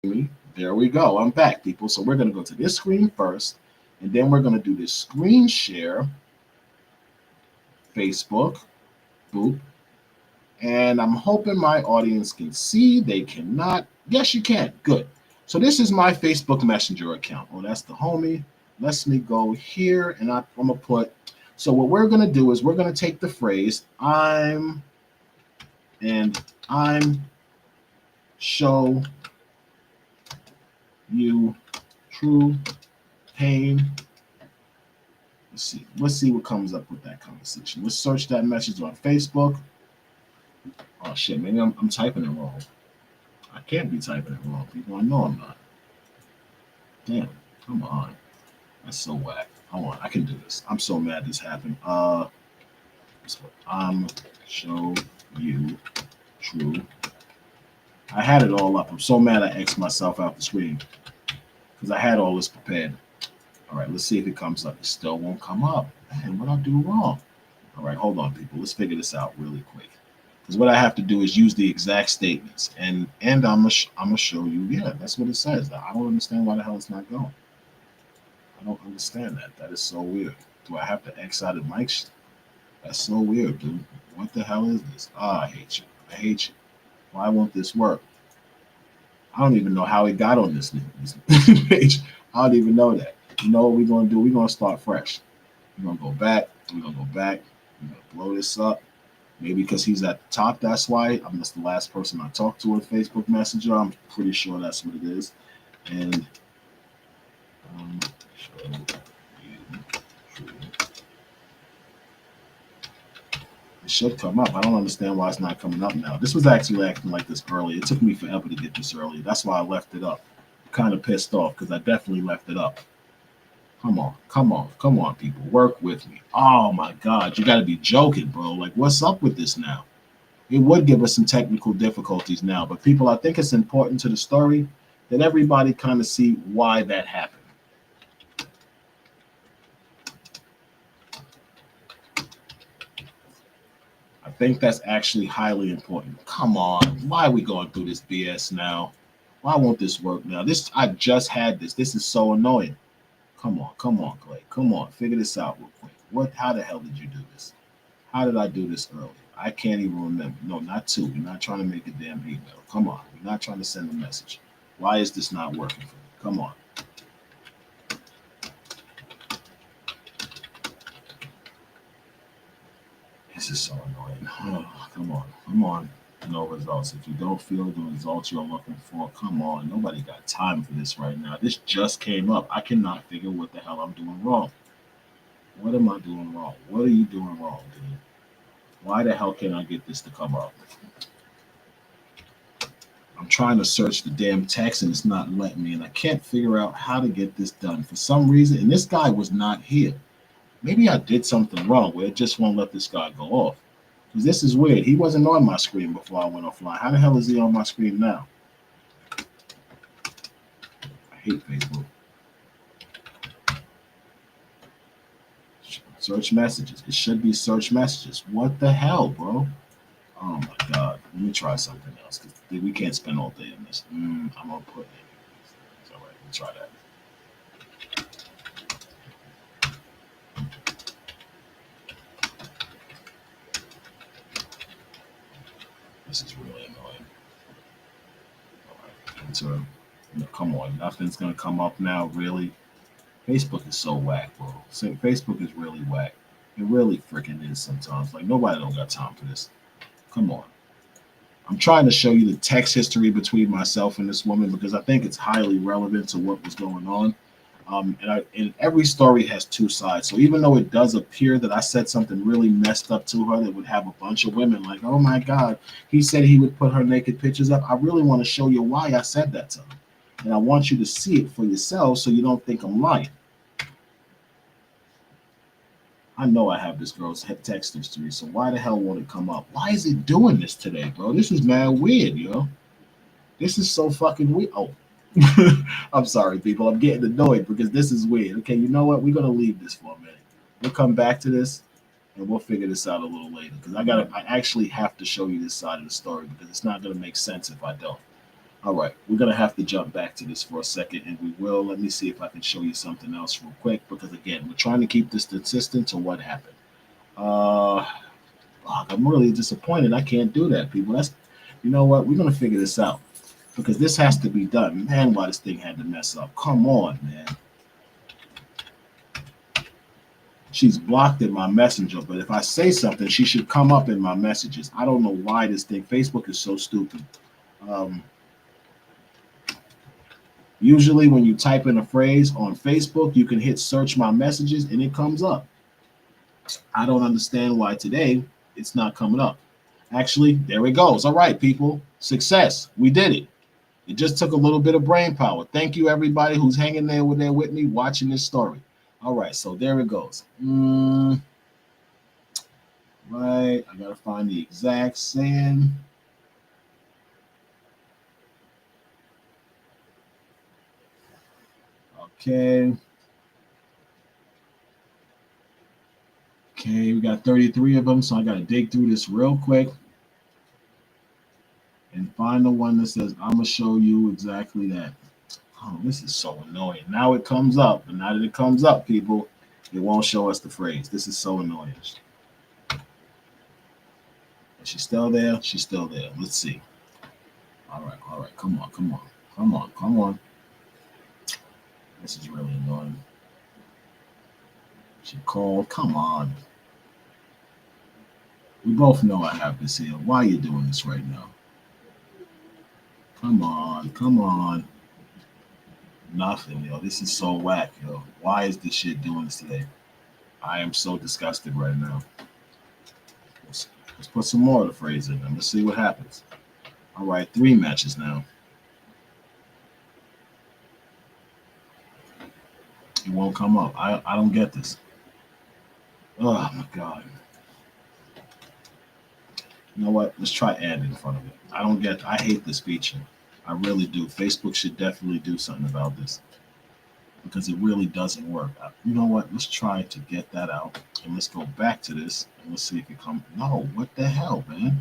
me. There we go. I'm back, people. So we're going to go to this screen first, and then we're going to do this screen share, Facebook, boop. And I'm hoping my audience can see. They cannot. Yes, you can. Good. So this is my Facebook Messenger account. Oh, that's the homie. Let me go here, and I'm going to put. So what we're going to do is we're going to take the phrase I'm show you true pain. Let's see. Let's see what comes up with that conversation. Let's search that message on Facebook. Oh shit, maybe I'm typing it wrong. I can't be typing it wrong, people. I know I'm not. Damn, come on. That's so whack. Hold on, I can do this. I'm so mad this happened. I'm show you true. I had it all up. I'm so mad I X'd myself out the screen because I had all this prepared. All right, let's see if it comes up. It still won't come up. Man, what I do wrong? All right, hold on, people. Let's figure this out really quick. Because what I have to do is use the exact statements, and I'm gonna show you. Yeah, that's what it says. I don't understand why the hell it's not going. I don't understand that. That is so weird. Do I have to X out of Mike's? That's so weird, dude. What the hell is this? Ah, I hate you. I hate you. Why won't this work? I don't even know how it got on this page. I don't even know that. You know what we're gonna do? We're gonna start fresh. We're gonna go back. We're gonna go back. We're gonna blow this up. Maybe because he's at the top, that's why. I'm just the last person I talked to on Facebook Messenger. I'm pretty sure that's what it is. And show you true. It should come up. I don't understand why it's not coming up now. This was actually acting like this earlier. It took me forever to get this earlier. That's why I left it up. Kind of pissed off because I definitely left it up. Come on, come on, come on, people. Work with me. Oh my God, you got to be joking, bro. Like, what's up with this now? It would give us some technical difficulties now, but people, I think it's important to the story that everybody kind of see why that happened. I think that's actually highly important. Come on, why are we going through this BS now? Why won't this work now? This I just had this. This is so annoying. Come on, Clay. Come on, figure this out real quick. What? How the hell did you do this? How did I do this earlier? I can't even remember. No, not two. We're not trying to make a damn email. Come on. We're not trying to send a message. Why is this not working for me? Come on. This is so annoying. Oh, come on. Come on. No results. If you don't feel the results you're looking for, come on. Nobody got time for this right now. This just came up. I cannot figure what the hell I'm doing wrong. What am I doing wrong? What are you doing wrong, dude? Why the hell can't I get this to come up? I'm trying to search the damn text and it's not letting me, and I can't figure out how to get this done for some reason. And this guy was not here. Maybe I did something wrong where it just won't let this guy go off. Because this is weird. He wasn't on my screen before I went offline. How the hell is he on my screen now? I hate Facebook. Search messages. It should be search messages. What the hell, bro? Oh my God. Let me try something else because we can't spend all day on this. I'm going to put it. All right, let me try that. This is really annoying. All right, enter. No, come on, nothing's going to come up now, really? Facebook is so whack, bro. Facebook is really whack. It really freaking is sometimes. Like, nobody don't got time for this. Come on. I'm trying to show you the text history between myself and this woman because I think it's highly relevant to what was going on. And every story has two sides. So even though it does appear that I said something really messed up to her that would have a bunch of women like, oh my God, he said he would put her naked pictures up. I really want to show you why I said that to her. And I want you to see it for yourself so you don't think I'm lying. I know I have this girl's text history, so why the hell won't it come up? Why is it doing this today, bro? This is mad weird, yo. This is so fucking weird. Oh, I'm sorry, people. I'm getting annoyed because this is weird. Okay, you know what? We're gonna leave this for a minute. We'll come back to this and we'll figure this out a little later because I actually have to show you this side of the story because it's not gonna make sense if I don't. All right, we're gonna have to jump back to this for a second, and we will. Let me see if I can show you something else real quick, because again, we're trying to keep this consistent to what happened. Uh, I'm really disappointed. I can't do that, people. That's, you know what? We're gonna figure this out because this has to be done. Man, why this thing had to mess up? Come on, man. She's blocked in my messenger, but if I say something, she should come up in my messages. I don't know why this thing. Facebook is so stupid. Um, Usually, when you type in a phrase on Facebook, you can hit search my messages and it comes up. I don't understand why today it's not coming up. Actually, there it goes. All right, people. Success. We did it. It just took a little bit of brain power. Thank you, everybody who's hanging there with me, watching this story. All right, so there it goes. Right, I gotta find the exact saying. Okay. Okay, we got 33 of them, so I gotta dig through this real quick and find the one that says, I'm gonna show you exactly that. Oh, this is so annoying. Now it comes up, and now that it comes up, people, it won't show us the phrase. This is so annoying. Is she still there? She's still there. Let's see. All right. Come on, come on, come on, come on. This is really annoying. She called. Come on. We both know I have this here. Why are you doing this right now? Come on, come on. Nothing, yo. This is so whack, yo. Why is this shit doing this today? I am so disgusted right now. Let's put some more of the phrase in them. Let's see what happens. All right, 3 matches now. It won't come up. I don't get this. Oh my god. You know what? Let's try add in front of it. I hate this feature. I really do. Facebook should definitely do something about this because it really doesn't work. You know what? Let's try to get that out and let's go back to this and let's see if it comes. No, what the hell, man?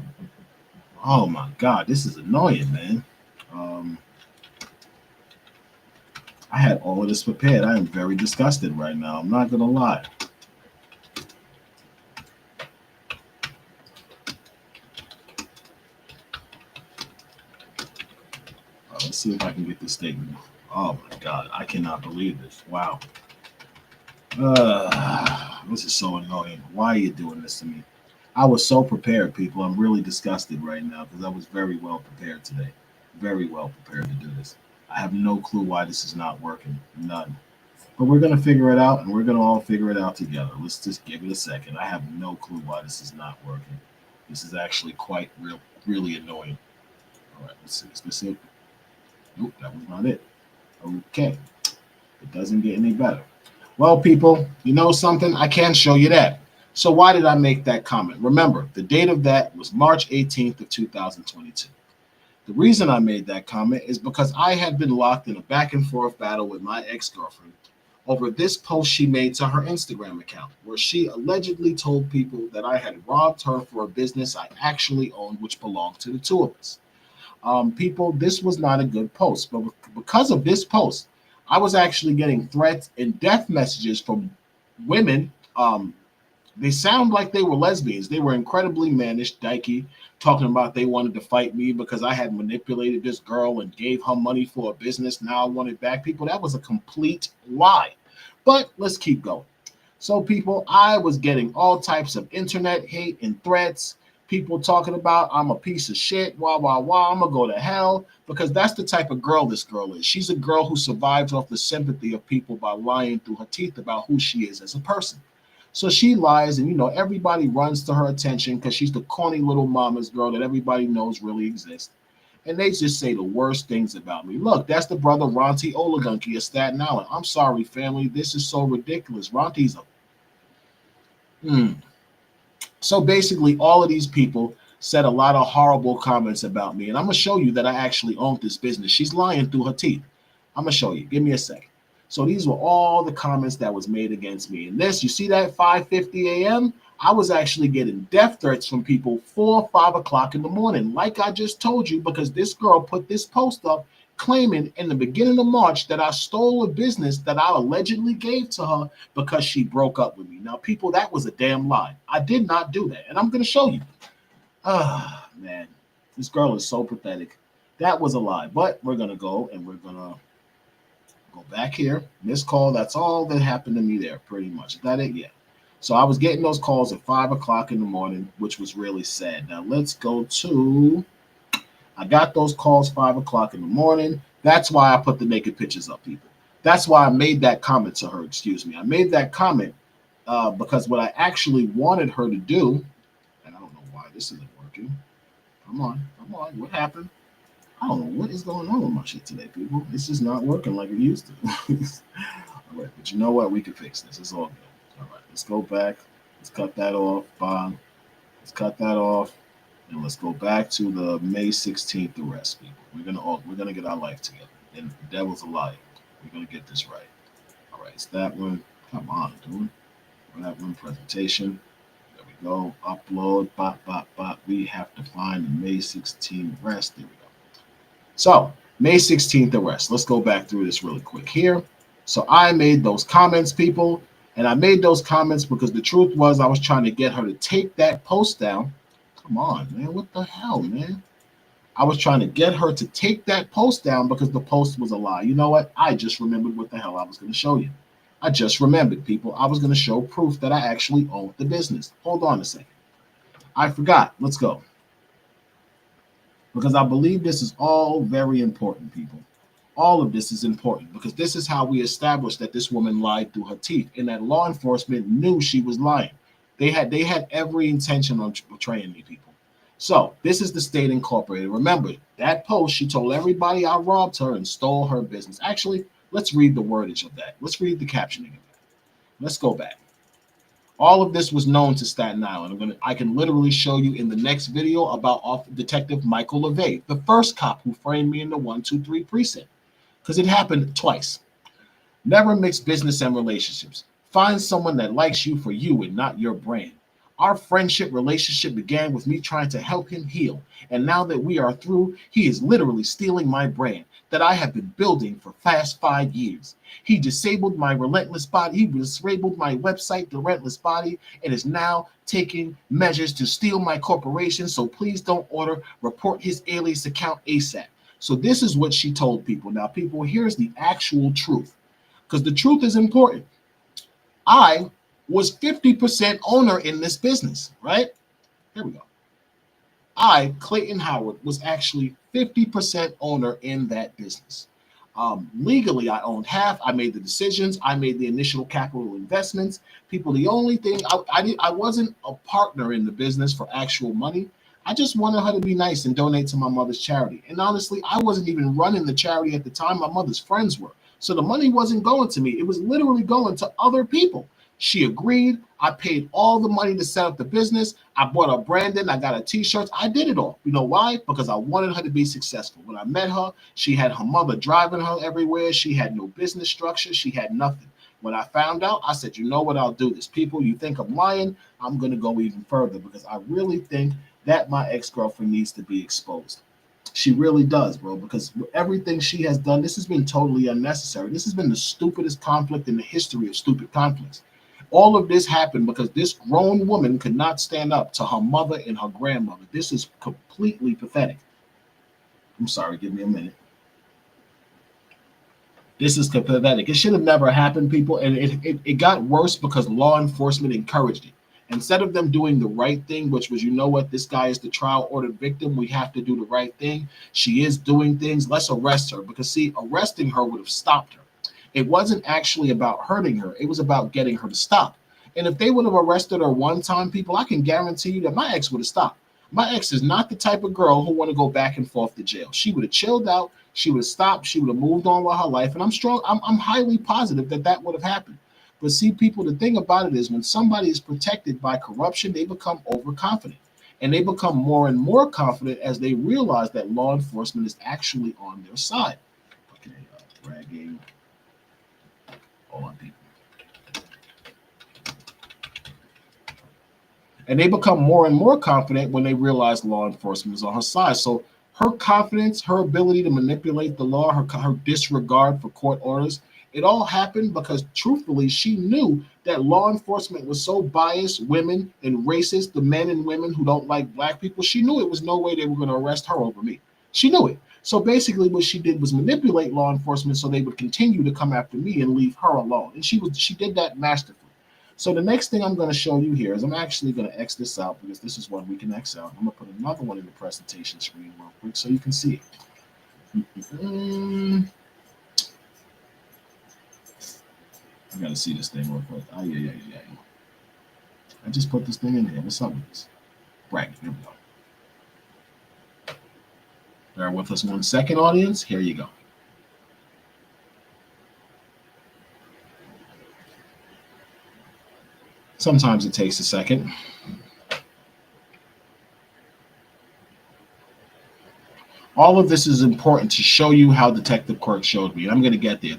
Oh my god, this is annoying, man. Um, I had all of this prepared. I am very disgusted right now. I'm not gonna lie. Let's see if I can get this statement. Oh my god, I cannot believe this. Wow. This is so annoying. Why are you doing this to me? I was so prepared, people. I'm really disgusted right now because I was very well prepared today. Very well prepared to do this. I have no clue why this is not working. None. But we're going to figure it out and we're going to all figure it out together. Let's just give it a second. I have no clue why this is not working. This is actually quite really annoying. All right, let's see. Is this it? Nope, that was not it. Okay. It doesn't get any better. Well, people, you know something? I can show you that. So why did I make that comment? Remember, the date of that was March 18th of 2022. The reason I made that comment is because I had been locked in a back and forth battle with my ex-girlfriend over this post she made to her Instagram account, where she allegedly told people that I had robbed her for a business I actually owned, which belonged to the two of us. People, this was not a good post, but because of this post, I was actually getting threats and death messages from women. They sound like they were lesbians. They were incredibly mannish, dykey, talking about they wanted to fight me because I had manipulated this girl and gave her money for a business. Now I want it back. People, that was a complete lie. But let's keep going. So, people, I was getting all types of internet hate and threats. People talking about I'm a piece of shit, wah, wah, wah, I'm going to go to hell. Because that's the type of girl this girl is. She's a girl who survives off the sympathy of people by lying through her teeth about who she is as a person. So she lies, and everybody runs to her attention because she's the corny little mama's girl that everybody knows really exists. And they just say the worst things about me. Look, that's the brother Ronti Olagunki of Staten Island. I'm sorry, family. This is so ridiculous. Ronti's a So basically, all of these people said a lot of horrible comments about me. And I'm going to show you that I actually owned this business. She's lying through her teeth. I'm going to show you. Give me a second. So these were all the comments that was made against me. And this, you see that 5:50 a.m.? I was actually getting death threats from people 4 or 5 o'clock in the morning, like I just told you, because this girl put this post up claiming in the beginning of March that I stole a business that I allegedly gave to her because she broke up with me. Now, people, that was a damn lie. I did not do that, and I'm going to show you. Ah, man, this girl is so pathetic. That was a lie, but we're going to go and we're going to go back here. Missed call, that's all that happened to me there, pretty much. Is that it? Yeah. So I was getting those calls at 5 o'clock in the morning, which was really sad. Now let's go to, I got those calls 5 o'clock in the morning. That's why I put the naked pictures up, people. That's why I made that comment to her, excuse me. I made that comment because what I actually wanted her to do, and I don't know why this isn't working. Come on, what happened? I don't know what is going on with my shit today, people. This is not working like it used to. All right, but you know what? We can fix this. It's all good. All right, let's go back. Let's cut that off. Bye. Let's cut that off, and let's go back to the May 16th arrest, people. We're gonna get our life together. And the devil's a liar. We're gonna get this right. All right, it's that one. Come on, dude. That one presentation. There we go. Upload. Bop, bop, bop. We have to find the May 16th arrest. There we go. So, May 16th arrest. Let's go back through this really quick here. So, I made those comments, people, and I made those comments because the truth was I was trying to get her to take that post down. Come on, man. What the hell, man? I was trying to get her to take that post down because the post was a lie. You know what? I just remembered what the hell I was going to show you. I just remembered, people. I was going to show proof that I actually owned the business. Hold on a second. I forgot. Let's go. Because I believe this is all very important, people. All of this is important because this is how we established that this woman lied through her teeth and that law enforcement knew she was lying. They had every intention on betraying me, people. So this is the state incorporated. Remember, that post, she told everybody I robbed her and stole her business. Actually, let's read the wordage of that. Let's read the captioning of that. Let's go back. All of this was known to Staten Island. I can literally show you in the next video about Detective Michael LeVay, the first cop who framed me in the 123 precinct, because it happened twice. Never mix business and relationships. Find someone that likes you for you and not your brand. Our friendship relationship began with me trying to help him heal. And now that we are through, he is literally stealing my brand that I have been building for past 5 years. He disabled my relentless body. He disabled my website, The Relentless Body, and is now taking measures to steal my corporation. So please don't report his alias account ASAP. So this is what she told people. Now, people, here's the actual truth, because the truth is important. I was 50% owner in this business, right? Here we go. I, Clayton Howard, was actually 50% owner in that business. Legally, I owned half. I made the decisions. I made the initial capital investments. People, the only thing, I wasn't a partner in the business for actual money. I just wanted her to be nice and donate to my mother's charity. And honestly, I wasn't even running the charity at the time. My mother's friends were. So the money wasn't going to me. It was literally going to other people. She agreed. I paid all the money to set up the business. I bought her branding. I got her t-shirts. I did it all. You know why? Because I wanted her to be successful. When I met her, she had her mother driving her everywhere. She had no business structure. She had nothing. When I found out, I said, you know what? I'll do this. People, you think I'm lying? I'm going to go even further because I really think that my ex-girlfriend needs to be exposed. She really does, bro, because everything she has done, this has been totally unnecessary. This has been the stupidest conflict in the history of stupid conflicts. All of this happened because this grown woman could not stand up to her mother and her grandmother. This is completely pathetic. I'm sorry, give me a minute. This is pathetic. It should have never happened, people, and it got worse because law enforcement encouraged it. Instead of them doing the right thing, which was, you know what, this guy is the trial ordered victim, we have to do the right thing. She is doing things. Let's arrest her because, see, arresting her would have stopped her. It wasn't actually about hurting her. It was about getting her to stop. And if they would have arrested her one time, people, I can guarantee you that my ex would have stopped. My ex is not the type of girl who want to go back and forth to jail. She would have chilled out. She would have stopped. She would have moved on with her life. And I'm highly positive that that would have happened. But see, people, the thing about it is when somebody is protected by corruption, they become overconfident. And they become more and more confident as they realize that law enforcement is actually on their side. Okay, bragging on people. And they become more and more confident when they realize law enforcement is on her side. So her confidence, her ability to manipulate the law, her disregard for court orders, it all happened because truthfully, she knew that law enforcement was so biased, women and racist, the men and women who don't like black people. She knew it was no way they were going to arrest her over me. She knew it. So basically, what she did was manipulate law enforcement so they would continue to come after me and leave her alone. And she did that masterfully. So the next thing I'm going to show you here is I'm actually going to X this out because this is one we can X out. I'm going to put another one in the presentation screen real quick so you can see it. I got to see this thing real quick. Oh, yeah. I just put this thing in there. What's up with this? Right, here we go. Bear with us 1 second, audience. Here you go. Sometimes it takes a second. All of this is important to show you how Detective Quirk showed me. And I'm going to get there.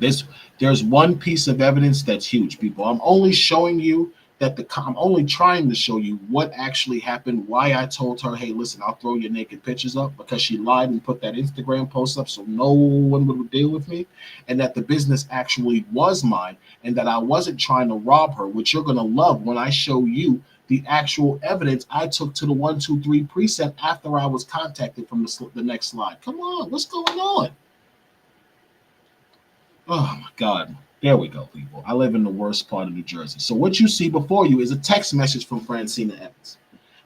There's one piece of evidence that's huge, people. I'm only showing you I'm only trying to show you what actually happened, why I told her, hey, listen, I'll throw your naked pictures up, because she lied and put that Instagram post up so no one would deal with me, and that the business actually was mine, and that I wasn't trying to rob her, which you're going to love when I show you the actual evidence I took to the 123 precinct after I was contacted from the next slide. Come on, what's going on? Oh my God. There we go, people. I live in the worst part of New Jersey. So what you see before you is a text message from Francina Evans.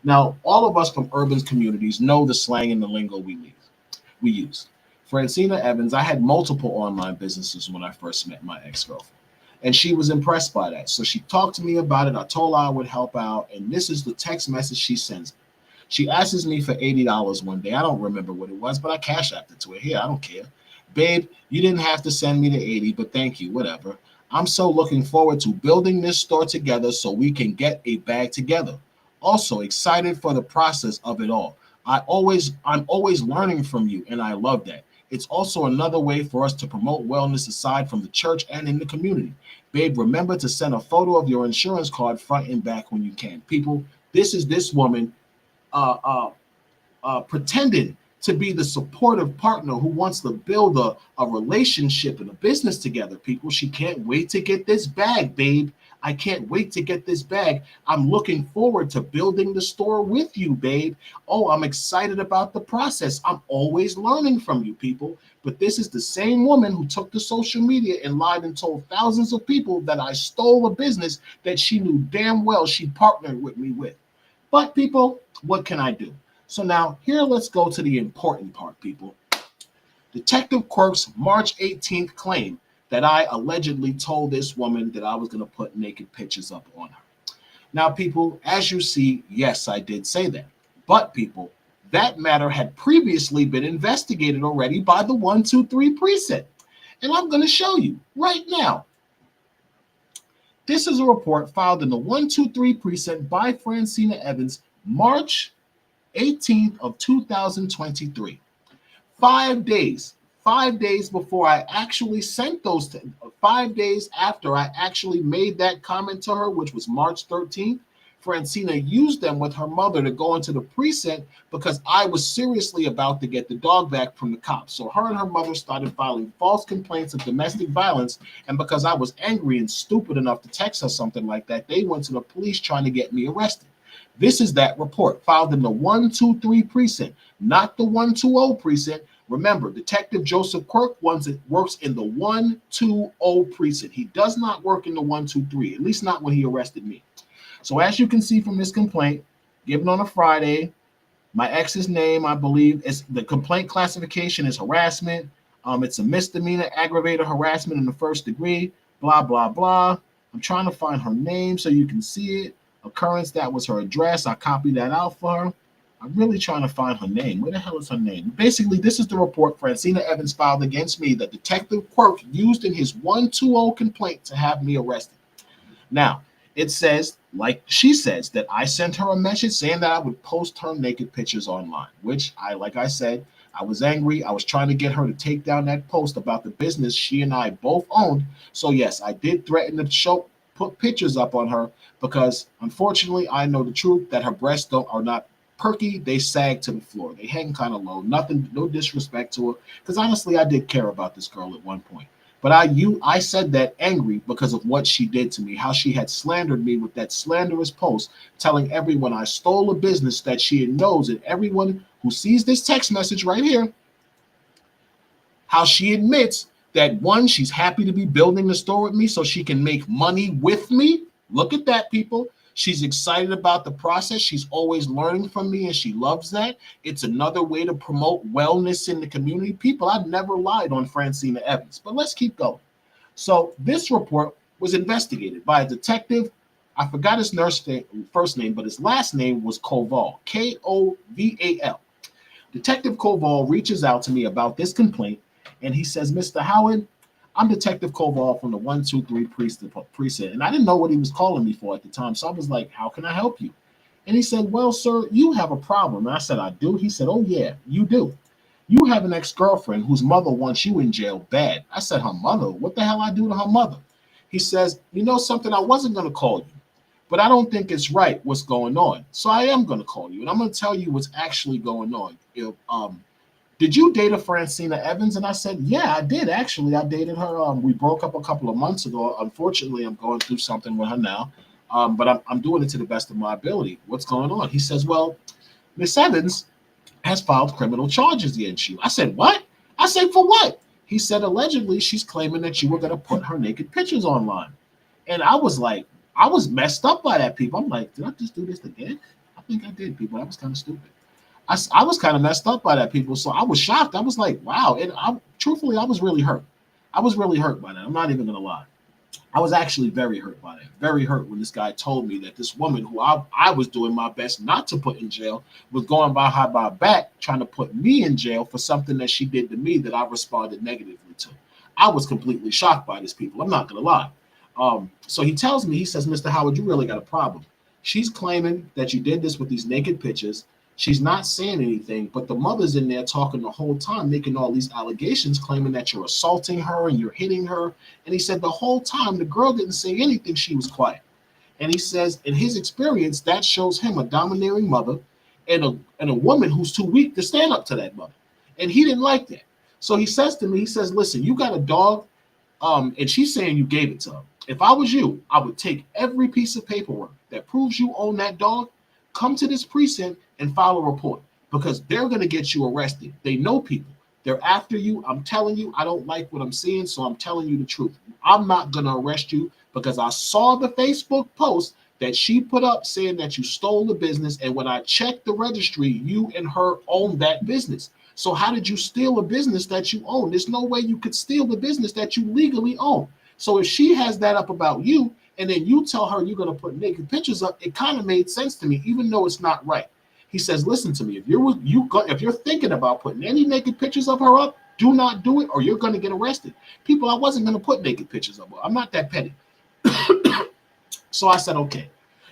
Now, all of us from urban communities know the slang and the lingo we use. Francina Evans, I had multiple online businesses when I first met my ex-girlfriend, and she was impressed by that. So she talked to me about it. I told her I would help out, and this is the text message she sends me. She asks me for $80 one day. I don't remember what it was, but I cash apped it to her. Here, I don't care. Babe, you didn't have to send me the 80, but thank you, whatever. I'm so looking forward to building this store together so we can get a bag together. Also excited for the process of it all. I'm always learning from you, and I love that. It's also another way for us to promote wellness aside from the church and in the community. Babe, remember to send a photo of your insurance card front and back when you can. People, this is this woman pretending to be the supportive partner who wants to build a relationship and a business together. People, she can't wait to get this bag, babe. I can't wait to get this bag. I'm looking forward to building the store with you, babe. Oh, I'm excited about the process. I'm always learning from you, people. But this is the same woman who took to social media and lied and told thousands of people that I stole a business that she knew damn well she partnered with me with. But people, what can I do? So now here, let's go to the important part, people. Detective Quirk's March 18th claim that I allegedly told this woman that I was going to put naked pictures up on her. Now, people, as you see, yes, I did say that. But people, that matter had previously been investigated already by the 123 precinct. And I'm going to show you right now. This is a report filed in the 123 precinct by Francina Evans, March 18th of 2023. 5 days before I actually sent those, 5 days after I actually made that comment to her, which was March 13th, Francina used them with her mother to go into the precinct because I was seriously about to get the dog back from the cops. So her and her mother started filing false complaints of domestic violence, and because I was angry and stupid enough to text her something like that, they went to the police trying to get me arrested. This is that report filed in the 123 precinct, not the 120 precinct. Remember, Detective Joseph Quirk works in the 120 precinct. He does not work in the 123, at least not when he arrested me. So as you can see from this complaint, given on a Friday, my ex's name, I believe, is the complaint classification is harassment. It's a misdemeanor, aggravated harassment in the first degree, blah, blah, blah. I'm trying to find her name so you can see it. Occurrence, that was her address. I copied that out for her. I'm really trying to find her name. Where the hell is her name? Basically, this is the report Francina Evans filed against me that Detective Quirk used in his 120 complaint to have me arrested. Now, it says, like she says, that I sent her a message saying that I would post her naked pictures online, which like I said, I was angry. I was trying to get her to take down that post about the business she and I both owned. So yes, I did threaten to show. put pictures up on her because unfortunately I know the truth that her breasts are not perky. They sag to the floor. They hang kind of low. Nothing, no disrespect to her. Because honestly, I did care about this girl at one point. But I said that angry because of what she did to me, how she had slandered me with that slanderous post, telling everyone I stole a business that she knows, and everyone who sees this text message right here, how she admits that one, she's happy to be building the store with me so she can make money with me. Look at that, people. She's excited about the process. She's always learning from me and she loves that. It's another way to promote wellness in the community. People, I've never lied on Francina Evans, but let's keep going. So this report was investigated by a detective. I forgot his first name, but his last name was Koval, Koval. Detective Koval reaches out to me about this complaint and he says, Mr. Howard, I'm Detective Koval from the 123 precinct. And I didn't know what he was calling me for at the time. So I was like, how can I help you? And he said, well, sir, you have a problem. And I said, I do? He said, oh, yeah, you do. You have an ex-girlfriend whose mother wants you in jail bad. I said, her mother? What the hell I do to her mother? He says, you know something, I wasn't going to call you, but I don't think it's right what's going on. So I am going to call you, and I'm going to tell you what's actually going on. Did you date a Francina Evans? And I said, yeah, I did. Actually, I dated her. We broke up a couple of months ago. Unfortunately, I'm going through something with her now, but I'm doing it to the best of my ability. What's going on? He says, well, Miss Evans has filed criminal charges against you. I said, what? I said, for what? He said, allegedly, she's claiming that you were going to put her naked pictures online. And I was like, I was messed up by that, people. I'm like, did I just do this again? I think I did, people. That was kind of stupid. I was kind of messed up by that, people. So I was shocked. I was like, wow. And truthfully, I was really hurt. I was really hurt by that. I'm not even going to lie. I was actually very hurt by that. Very hurt when this guy told me that this woman who I was doing my best not to put in jail was going behind my back trying to put me in jail for something that she did to me that I responded negatively to. I was completely shocked by this, people. I'm not going to lie. So he tells me, he says, Mr. Howard, you really got a problem. She's claiming that you did this with these naked pictures. She's not saying anything, but the mother's in there talking the whole time, making all these allegations, claiming that you're assaulting her and you're hitting her. And he said the whole time the girl didn't say anything, she was quiet. And he says, in his experience, that shows him a domineering mother and a woman who's too weak to stand up to that mother. And he didn't like that. So he says to me, he says, listen, you got a dog, and she's saying you gave it to her. If I was you, I would take every piece of paperwork that proves you own that dog, come to this precinct and file a report because they're going to get you arrested. They know people. They're after you. I'm telling you, I don't like what I'm seeing, so I'm telling you the truth. I'm not going to arrest you because I saw the Facebook post that she put up saying that you stole the business, and when I checked the registry, you and her own that business. So how did you steal a business that you own? There's no way you could steal the business that you legally own. So if she has that up about you, and then you tell her you're going to put naked pictures up, it kind of made sense to me, even though it's not right. He says, listen to me, if you're thinking about putting any naked pictures of her up, do not do it or you're going to get arrested. People, I wasn't going to put naked pictures of her. I'm not that petty. So I said, okay.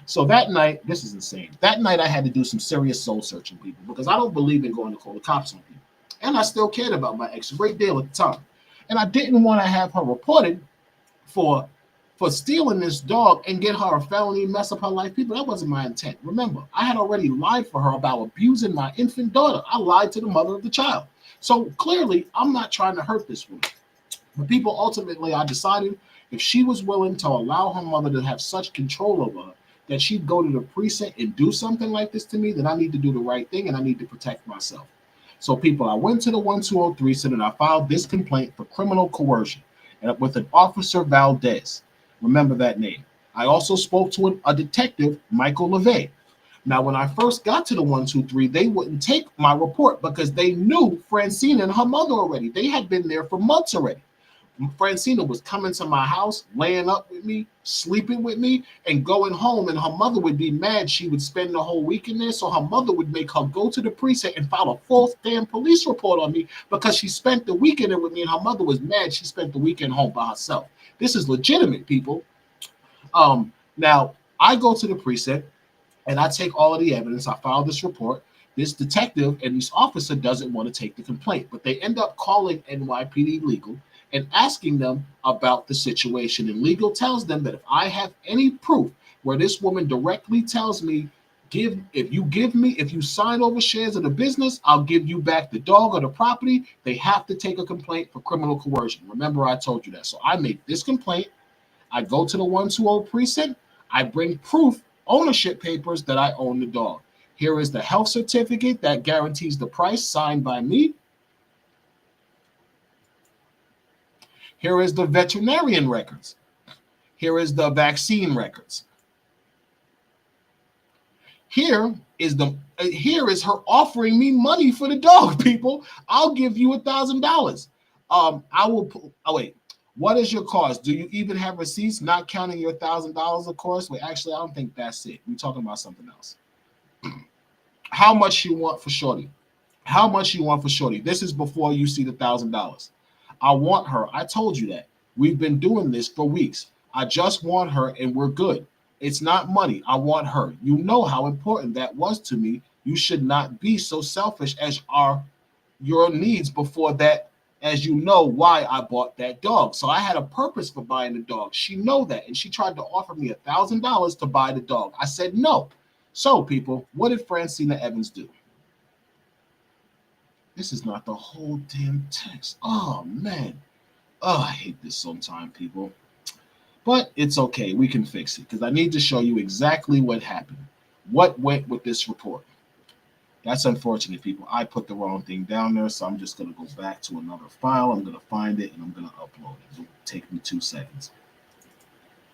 So that night, this is insane. That night I had to do some serious soul searching, people, because I don't believe in going to call the cops on people. And I still cared about my ex a great deal at the time. And I didn't want to have her reported for stealing this dog and get her a felony and mess up her life. People, that wasn't my intent. Remember, I had already lied for her about abusing my infant daughter. I lied to the mother of the child. So clearly, I'm not trying to hurt this woman. But people, ultimately, I decided if she was willing to allow her mother to have such control over her, that she'd go to the precinct and do something like this to me, then I need to do the right thing and I need to protect myself. So people, I went to the 1203 center and I filed this complaint for criminal coercion and with an Officer Valdez. Remember that name. I also spoke to a detective, Michael LeVay. Now, when I first got to the 123, they wouldn't take my report because they knew Francina and her mother already. They had been there for months already. Francina was coming to my house, laying up with me, sleeping with me, and going home, and her mother would be mad. She would spend the whole weekend there, so her mother would make her go to the precinct and file a false damn police report on me because she spent the weekend with me, and her mother was mad she spent the weekend home by herself. This is legitimate, people. Now, I go to the precinct, and I take all of the evidence. I file this report. This detective and this officer doesn't want to take the complaint, but they end up calling NYPD Legal, and asking them about the situation. And legal tells them that if I have any proof where this woman directly tells me, if you sign over shares of the business, I'll give you back the dog or the property, they have to take a complaint for criminal coercion. Remember, I told you that. So I make this complaint. I go to the 120 precinct. I bring proof, ownership papers that I own the dog. Here is the health certificate that guarantees the price, signed by me. Here is the veterinarian records. Here is the vaccine records. Here is her offering me money for the dog, people. I'll give you $1,000. I will. Oh wait, what is your cost? Do you even have receipts? Not counting your $1,000, of course. Wait, actually, I don't think that's it. We're talking about something else. How much you want for Shorty? How much you want for Shorty? This is before you see the $1,000. I want her. I told you that. We've been doing this for weeks. I just want her and we're good. It's not money. I want her. You know how important that was to me. You should not be so selfish as are your needs before that, as you know why I bought that dog. So I had a purpose for buying the dog. She know that. And she tried to offer me $1,000 to buy the dog. I said no. So people, what did Francina Evans do? This is not the whole damn text. Oh, man. Oh, I hate this sometimes, people. But it's okay. We can fix it because I need to show you exactly what happened. What went with this report. That's unfortunate, people. I put the wrong thing down there, so I'm just going to go back to another file. I'm going to find it, and I'm going to upload it. It'll take me 2 seconds.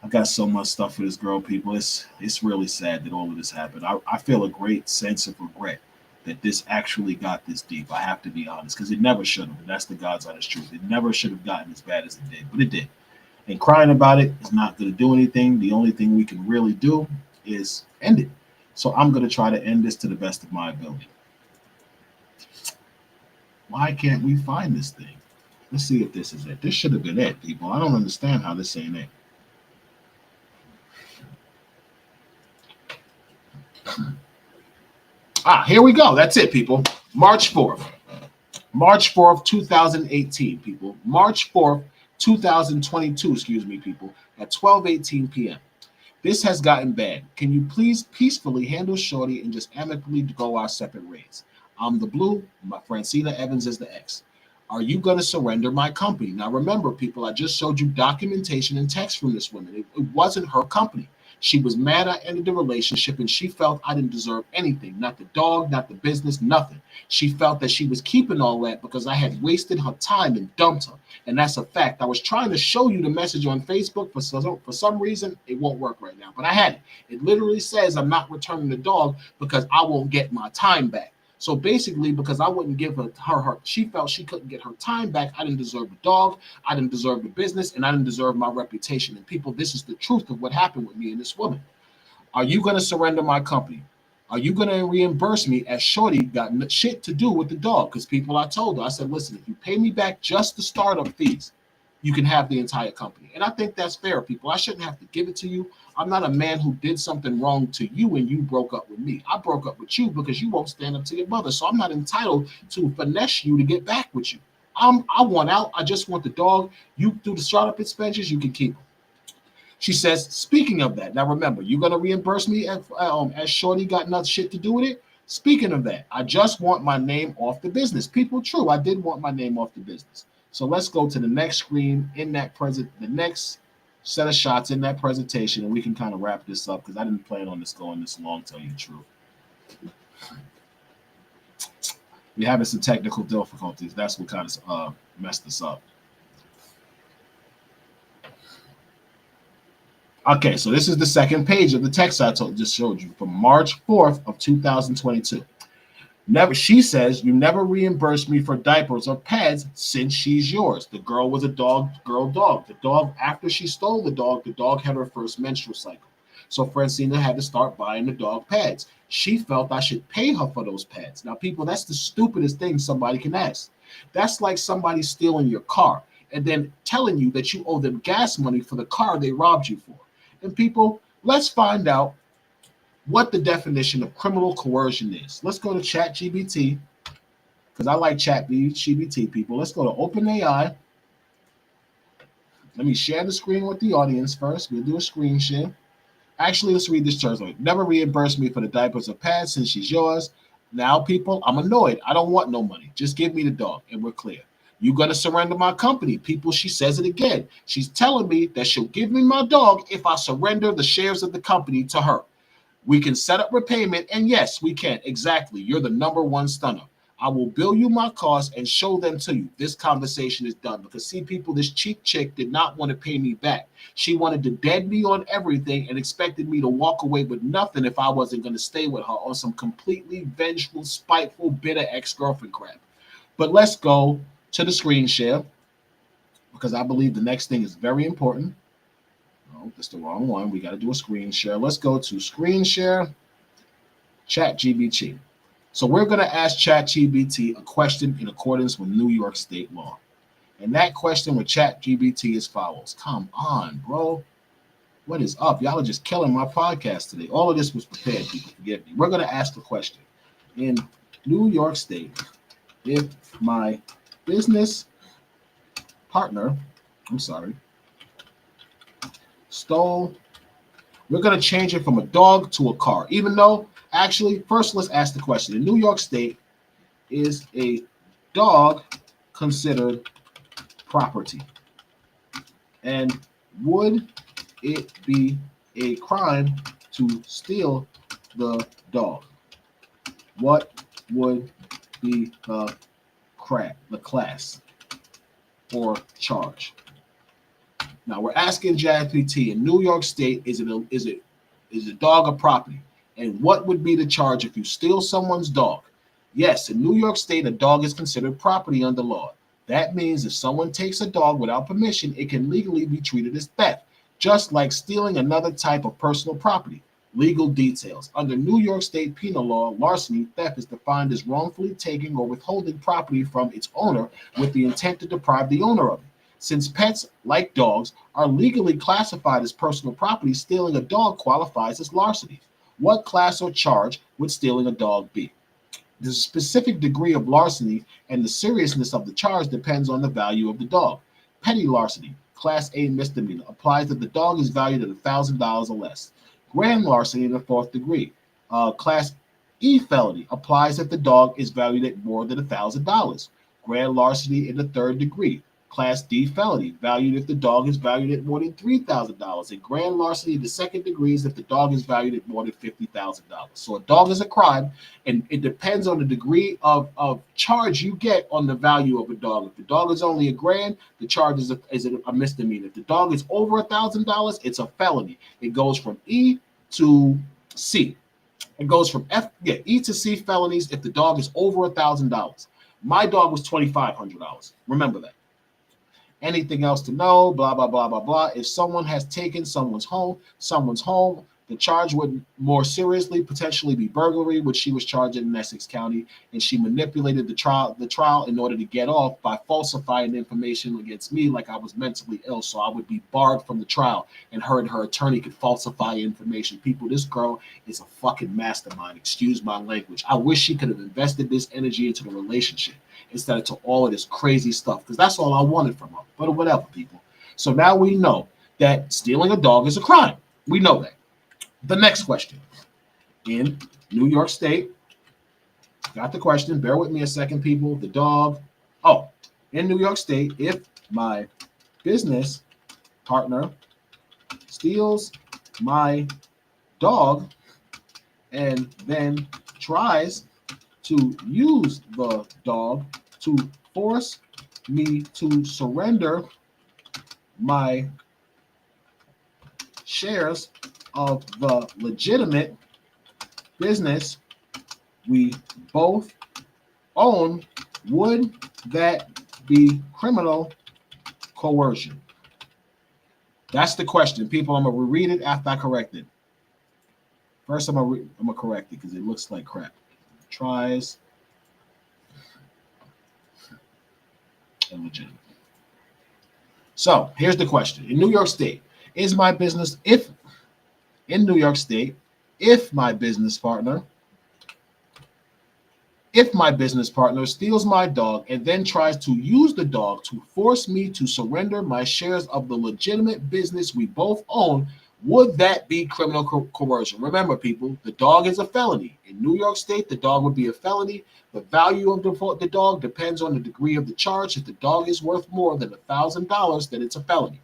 I got so much stuff for this girl, people. It's really sad that all of this happened. I feel a great sense of regret that this actually got this deep. I have to be honest, because it never should have. And that's the God's honest truth. It never should have gotten as bad as it did, but it did. And crying about it is not going to do anything. The only thing we can really do is end it. So I'm going to try to end this to the best of my ability. Why can't we find this thing? Let's see if this is it. This should have been it, people. I don't understand how this ain't it. Here we go. That's it, people. March 4th. March 4th, 2018, people. March 4th, 2022, excuse me, people, at 12:18 p.m. This has gotten bad. Can you please peacefully handle Shorty and just amicably go our separate ways? I'm the blue. My Francina Evans is the X. Are you going to surrender my company? Now, remember, people, I just showed you documentation and text from this woman. It wasn't her company. She was mad I ended the relationship, and she felt I didn't deserve anything, not the dog, not the business, nothing. She felt that she was keeping all that because I had wasted her time and dumped her, and that's a fact. I was trying to show you the message on Facebook. For some reason, it won't work right now, but I had it. It literally says I'm not returning the dog because I won't get my time back. So basically, because I wouldn't give her, she felt she couldn't get her time back. I didn't deserve the dog. I didn't deserve the business, and I didn't deserve my reputation. And people, this is the truth of what happened with me and this woman. Are you going to surrender my company? Are you going to reimburse me as Shorty got shit to do with the dog? Because people, I told her, I said, listen, if you pay me back just the startup fees, you can have the entire company. And I think that's fair, people. I shouldn't have to give it to you. I'm not a man who did something wrong to you and you broke up with me. I broke up with you because you won't stand up to your mother. So I'm not entitled to finesse you to get back with you. I want out. I just want the dog. You do the startup expenses, you can keep them. She says, speaking of that, now remember, you're going to reimburse me as Shorty got nothing shit to do with it. Speaking of that, I just want my name off the business. People, true, I did want my name off the business. So let's go to the next screen in that the next set of shots in that presentation, and we can kind of wrap this up because I didn't plan on this going this long, tell you the truth. We're having some technical difficulties. That's what kind of messed us up. Okay, so this is the second page of the text I just showed you from March 4th of 2022. She says, you never reimbursed me for diapers or pads since she's yours. The girl was a girl dog. The dog, after she stole the dog had her first menstrual cycle. So Francina had to start buying the dog pads. She felt I should pay her for those pads. Now, people, that's the stupidest thing somebody can ask. That's like somebody stealing your car and then telling you that you owe them gas money for the car they robbed you for. And people, let's find out what the definition of criminal coercion is. Let's go to ChatGPT because I like ChatGPT, people. Let's go to OpenAI Let me share the screen with the audience first. We'll do a screen share. Actually, let's read this terms. Never reimburse me for the diapers or pads since she's yours. Now, people, I'm annoyed. I don't want no money. Just give me the dog, and we're clear. You're going to surrender my company. People, she says it again. She's telling me that she'll give me my dog if I surrender the shares of the company to her. We can set up repayment, and yes, we can. Exactly. You're the number one stunner. I will bill you my costs and show them to you. This conversation is done. Because, see, people, this cheap chick did not want to pay me back. She wanted to dead me on everything and expected me to walk away with nothing if I wasn't going to stay with her on some completely vengeful, spiteful, bitter ex-girlfriend crap. But let's go to the screen share because I believe the next thing is very important. Oh, that's the wrong one. We got to do a screen share. Let's go to screen share, ChatGPT. So we're going to ask ChatGPT a question in accordance with New York State law. And that question with ChatGPT is follows. Come on, bro. What is up? Y'all are just killing my podcast today. All of this was prepared, people. Forgive me. We're going to ask the question. In New York State, if my business partner, stole, we're going to change it from a dog to a car. Even though, actually, first let's ask the question. In New York State, is a dog considered property? And would it be a crime to steal the dog? What would be the class or charge? Now we're asking ChatGPT in New York State, is a dog a property? And what would be the charge if you steal someone's dog? Yes, in New York State, a dog is considered property under law. That means if someone takes a dog without permission, it can legally be treated as theft, just like stealing another type of personal property. Legal details. Under New York State penal law, larceny, theft is defined as wrongfully taking or withholding property from its owner with the intent to deprive the owner of it. Since pets, like dogs, are legally classified as personal property, stealing a dog qualifies as larceny. What class or charge would stealing a dog be? The specific degree of larceny and the seriousness of the charge depends on the value of the dog. Petty larceny, Class A misdemeanor, applies if the dog is valued at $1,000 or less. Grand larceny in the fourth degree, Class E felony, applies if the dog is valued at more than $1,000. Grand larceny in the third degree, Class D felony, valued if the dog is valued at more than $3,000. And grand larceny in the second degree is if the dog is valued at more than $50,000. So a dog is a crime, and it depends on the degree of charge you get on the value of a dog. If the dog is only $1,000, the charge is a misdemeanor. If the dog is over $1,000, it's a felony. It goes from E to C. It goes from E to C felonies if the dog is over $1,000. My dog was $2,500. Remember that. Anything else to know? Blah, blah, blah, blah, blah. If someone has taken someone's home, the charge would more seriously potentially be burglary, which she was charged in Essex County, and she manipulated the trial in order to get off by falsifying information against me like I was mentally ill, so I would be barred from the trial, and her attorney could falsify information. People, this girl is a fucking mastermind. Excuse my language. I wish she could have invested this energy into the relationship instead of to all of this crazy stuff, because that's all I wanted from her. But whatever, people. So now we know that stealing a dog is a crime. We know that. The next question. In New York State, got the question. Bear with me a second, people. The dog. Oh, in New York State, if my business partner steals my dog and then tries to use the dog to force me to surrender my shares of the legitimate business we both own, would that be criminal coercion? That's the question, people. I'm gonna reread it after I correct it. First, I'm gonna correct it because it looks like crap. Tries and legitimate. So here's the question: in New York State, is my business in New York State, if my business partner If my business partner steals my dog and then tries to use the dog to force me to surrender my shares of the legitimate business we both own, would that be criminal coercion? Remember, people, the dog is a felony. In New York State, the dog would be a felony. The value of the dog depends on the degree of the charge. If the dog is worth more than $1,000, then it's a felony.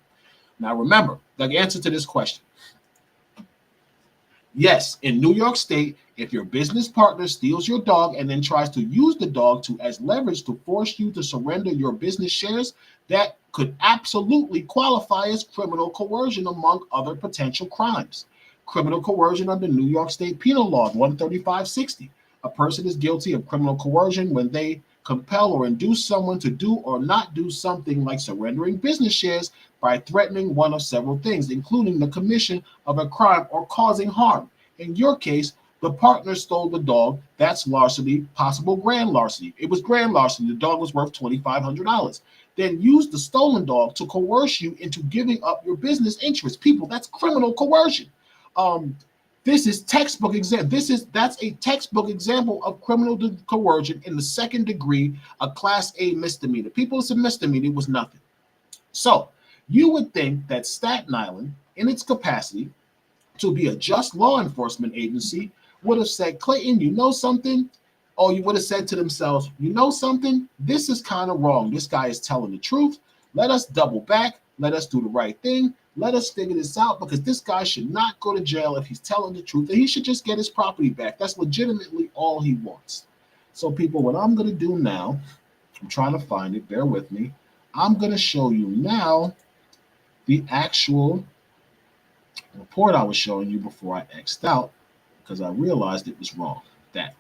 Now, remember, the answer to this question. Yes, in New York State, if your business partner steals your dog and then tries to use the dog to as leverage to force you to surrender your business shares, that could absolutely qualify as criminal coercion among other potential crimes. Criminal coercion under New York State Penal Law 13560. A person is guilty of criminal coercion when they compel or induce someone to do or not do something like surrendering business shares by threatening one of several things, including the commission of a crime or causing harm. In your case, the partner stole the dog. That's larceny, possible grand larceny. It was grand larceny. The dog was worth $2,500. Then use the stolen dog to coerce you into giving up your business interests. People, that's criminal coercion. This is textbook example. That's a textbook example of criminal coercion in the second degree, a class A misdemeanor. People, it's a misdemeanor. It was nothing. So you would think that Staten Island, in its capacity to be a just law enforcement agency, would have said, Clayton, you know something? Or you would have said to themselves, you know something? This is kind of wrong. This guy is telling the truth. Let us double back. Let us do the right thing. Let us figure this out, because this guy should not go to jail if he's telling the truth, and he should just get his property back. That's legitimately all he wants. So, people, what I'm going to do now, I'm trying to find it. Bear with me. I'm going to show you now the actual report I was showing you before I X'd out, because I realized it was wrong. That.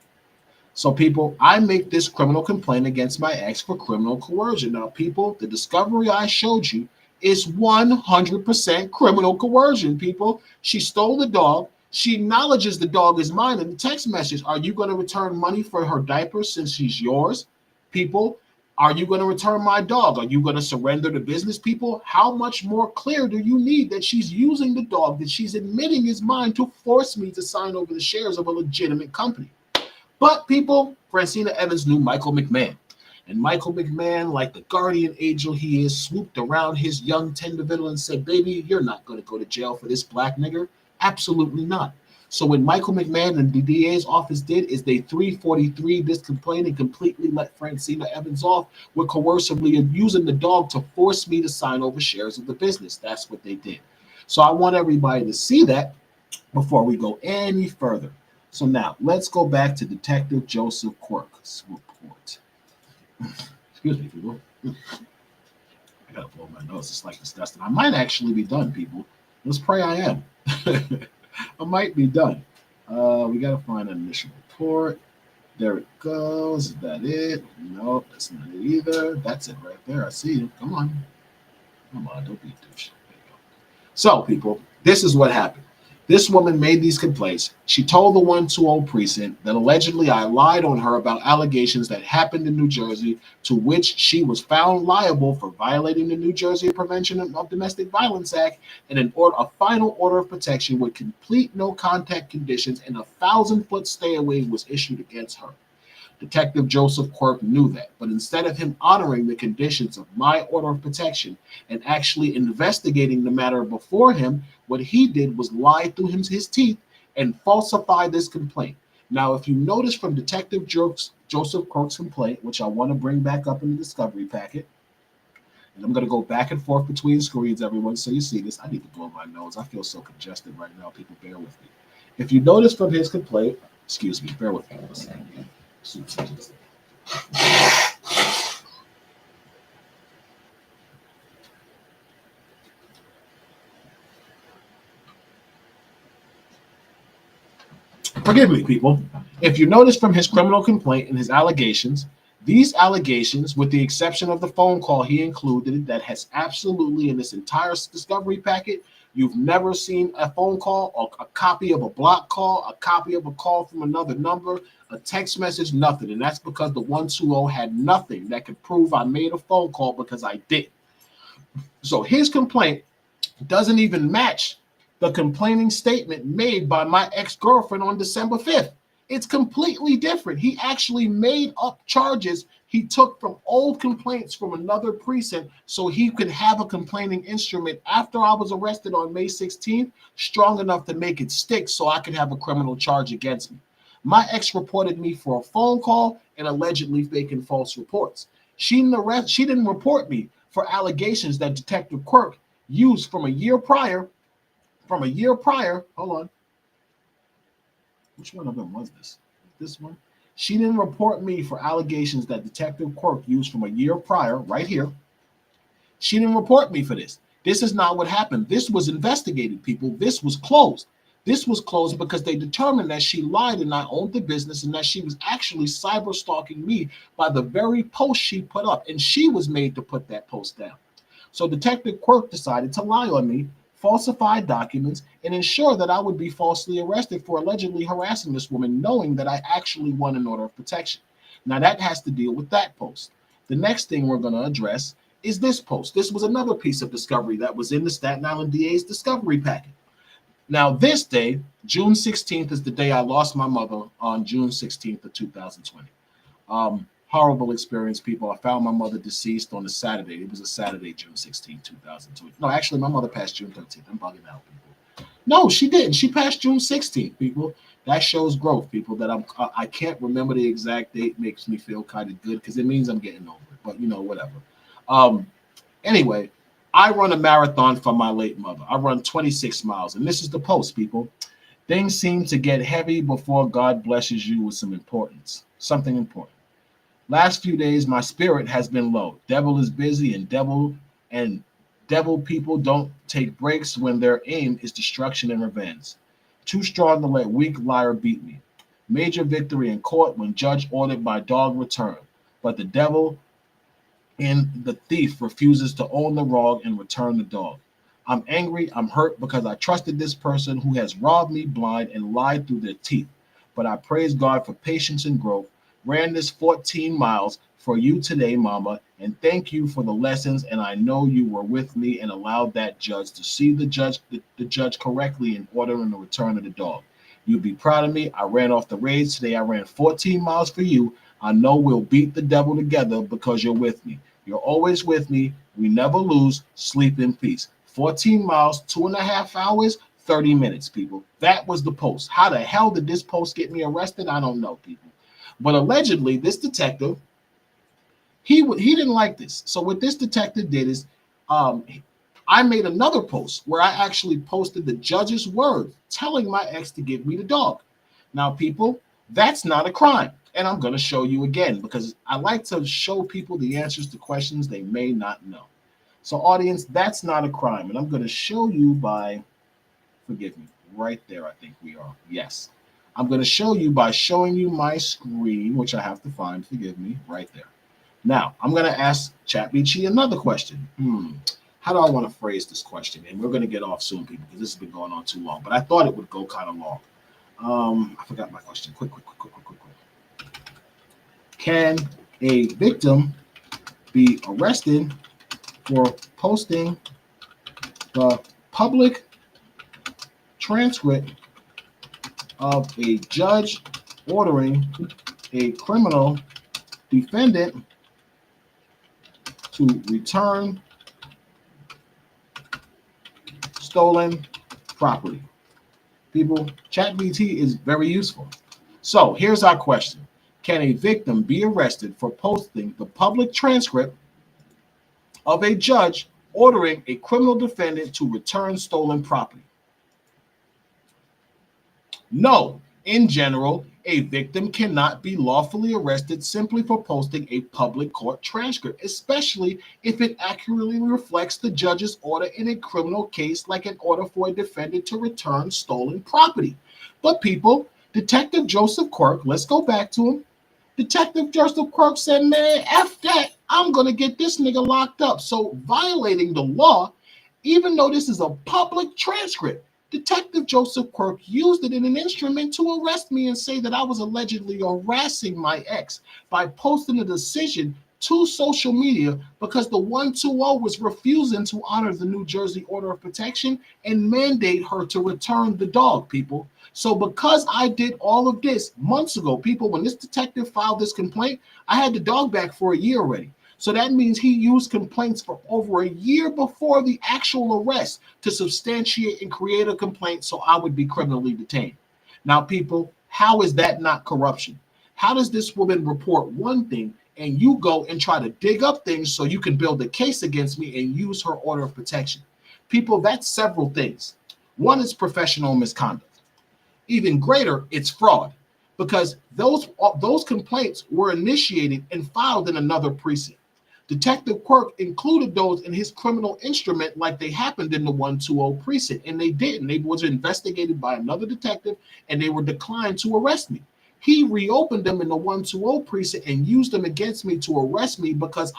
So, people, I make this criminal complaint against my ex for criminal coercion. Now, people, the discovery I showed you is 100% criminal coercion, people. She stole the dog. She acknowledges the dog is mine in the text message. Are you going to return money for her diapers since she's yours? People, are you going to return my dog? Are you going to surrender the business, people? How much more clear do you need that she's using the dog that she's admitting is mine to force me to sign over the shares of a legitimate company? But, people, Francina Evans knew Michael McMahon. And Michael McMahon, like the guardian angel he is, swooped around his young tendervittle and said, baby, you're not going to go to jail for this black nigger. Absolutely not. So what Michael McMahon and the DA's office did is they 343 this complaint and completely let Francina Evans off with coercively using the dog to force me to sign over shares of the business. That's what they did. So I want everybody to see that before we go any further. So now let's go back to Detective Joseph Quirk's report. Excuse me, people. I gotta blow my nose. It's like disgusting. I might actually be done, people. Let's pray I am. I might be done. We gotta find an initial report. There it goes. Is that it? Nope, that's not it either. That's it right there. I see it. Come on. Come on, don't be a douche. There you go. So, people, this is what happened. This woman made these complaints. She told the 120 precinct that allegedly I lied on her about allegations that happened in New Jersey, to which she was found liable for violating the New Jersey Prevention of Domestic Violence Act, and a final order of protection with complete no contact conditions and a 1,000-foot stay away was issued against her. Detective Joseph Quirk knew that, but instead of him honoring the conditions of my order of protection and actually investigating the matter before him, what he did was lie through his teeth and falsify this complaint. Now, if you notice from Detective Joseph Quirk's complaint, which I want to bring back up in the discovery packet, and I'm going to go back and forth between screens, everyone, so you see this. I need to blow my nose. I feel so congested right now. People, bear with me. If you notice from his complaint, excuse me, bear with me. Forgive me, people. If you notice from his criminal complaint and his allegations, these allegations, with the exception of the phone call he included that has absolutely in this entire discovery packet, you've never seen a phone call or a copy of a block call, a copy of a call from another number, a text message, nothing. And that's because the 120 had nothing that could prove I made a phone call, because I did. So his complaint doesn't even match the complaining statement made by my ex-girlfriend on December 5th. It's completely different. He actually made up charges he took from old complaints from another precinct so he could have a complaining instrument after I was arrested on May 16th, strong enough to make it stick so I could have a criminal charge against me. My ex reported me for a phone call and allegedly faking false reports. She didn't report me for allegations that Detective Quirk used from a year prior. Hold on. Which one of them was this? This one? She didn't report me for allegations that Detective Quirk used from a year prior, right here. She didn't report me for this. This is not what happened. This was investigated, people. This was closed. This was closed because they determined that she lied and I owned the business and that she was actually cyber stalking me by the very post she put up. And she was made to put that post down. So Detective Quirk decided to lie on me, falsify documents, and ensure that I would be falsely arrested for allegedly harassing this woman, knowing that I actually won an order of protection. Now that has to deal with that post. The next thing we're going to address is this post. This was another piece of discovery that was in the Staten Island DA's discovery packet. Now this day, June 16th, is the day I lost my mother on June 16th of 2020. Horrible experience, people. I found my mother deceased on a Saturday. It was a Saturday, June 16, 2020. No, actually, my mother passed June 13th. I'm bugging out, people. No, she didn't. She passed June 16th, people. That shows growth, people. That I can't remember the exact date. Makes me feel kind of good because it means I'm getting over it. But whatever. Anyway, I run a marathon for my late mother. I run 26 miles, and this is the post, people. Things seem to get heavy before God blesses you with something important. Last few days, my spirit has been low. Devil is busy, and devil people don't take breaks when their aim is destruction and revenge. Too strong to let weak liar beat me. Major victory in court when judge ordered my dog return, but the devil and the thief refuses to own the wrong and return the dog. I'm angry. I'm hurt because I trusted this person who has robbed me blind and lied through their teeth. But I praise God for patience and growth. Ran this 14 miles for you today, Mama, and thank you for the lessons. And I know you were with me and allowed that judge to see the judge correctly in ordering the return of the dog. You'll be proud of me. I ran off the raids today. I ran 14 miles for you. I know we'll beat the devil together because you're with me. You're always with me. We never lose. Sleep in peace. 14 miles, 2.5 hours, 30 minutes, people. That was the post. How the hell did this post get me arrested? I don't know, people. But allegedly, this detective, he didn't like this. So what this detective did is I made another post where I actually posted the judge's word telling my ex to give me the dog. Now, people, that's not a crime. And I'm going to show you again because I like to show people the answers to questions they may not know. So, audience, that's not a crime. And I'm going to show you by, forgive me, right there, I think we are. Yes. I'm going to show you by showing you my screen, which I have to find, forgive me, right there. Now, I'm going to ask ChatGPT another question. How do I want to phrase this question? And we're going to get off soon, people, because this has been going on too long. But I thought it would go kind of long. I forgot my question. Quick. Can a victim be arrested for posting the public transcript of a judge ordering a criminal defendant to return stolen property? People, ChatGPT is very useful. So here's our question. Can a victim be arrested for posting the public transcript of a judge ordering a criminal defendant to return stolen property? No. In general, a victim cannot be lawfully arrested simply for posting a public court transcript, especially if it accurately reflects the judge's order in a criminal case, like an order for a defendant to return stolen property. But people, Detective Joseph Quirk, let's go back to him. Detective Joseph Quirk said, man, F that. I'm going to get this nigga locked up. So violating the law, even though this is a public transcript, Detective Joseph Quirk used it in an instrument to arrest me and say that I was allegedly harassing my ex by posting a decision to social media because the 120 was refusing to honor the New Jersey Order of Protection and mandate her to return the dog, people. So because I did all of this months ago, people, when this detective filed this complaint, I had the dog back for a year already. So that means he used complaints for over a year before the actual arrest to substantiate and create a complaint so I would be criminally detained. Now, people, how is that not corruption? How does this woman report one thing and you go and try to dig up things so you can build a case against me and use her order of protection? People, that's several things. One is professional misconduct. Even greater, it's fraud because those complaints were initiated and filed in another precinct. Detective Quirk included those in his criminal instrument like they happened in the 120 precinct, and they didn't. They was investigated by another detective, and they were declined to arrest me. He reopened them in the 120 precinct and used them against me to arrest me because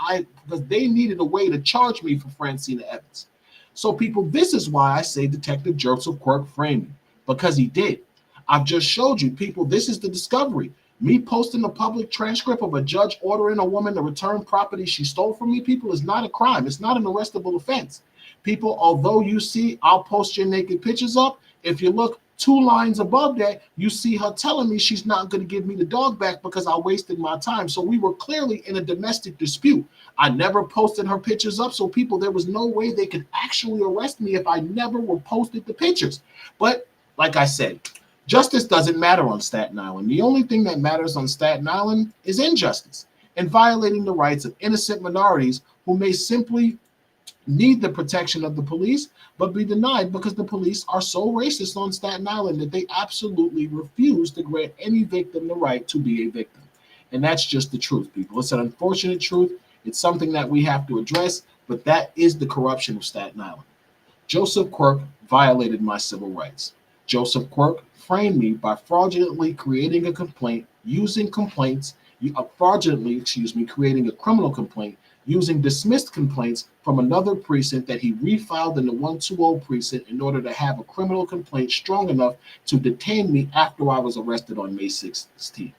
they needed a way to charge me for Francina Evans. So, people, this is why I say Detective Joseph Quirk framed me, because he did. I've just showed you, people, this is the discovery. Me posting a public transcript of a judge ordering a woman to return property she stole from me, people, is not a crime. It's not an arrestable offense. People, although you see I'll post your naked pictures up, if you look 2 lines above that, you see her telling me she's not going to give me the dog back because I wasted my time. So we were clearly in a domestic dispute. I never posted her pictures up. So people, there was no way they could actually arrest me if I never were posted the pictures. But like I said, justice doesn't matter on Staten Island. The only thing that matters on Staten Island is injustice and violating the rights of innocent minorities who may simply need the protection of the police, but be denied because the police are so racist on Staten Island that they absolutely refuse to grant any victim the right to be a victim. And that's just the truth, people. It's an unfortunate truth. It's something that we have to address, but that is the corruption of Staten Island. Joseph Quirk violated my civil rights. Joseph Quirk framed me by fraudulently creating a complaint, using complaints, creating a criminal complaint, using dismissed complaints from another precinct that he refiled in the 120 precinct in order to have a criminal complaint strong enough to detain me after I was arrested on May 16th.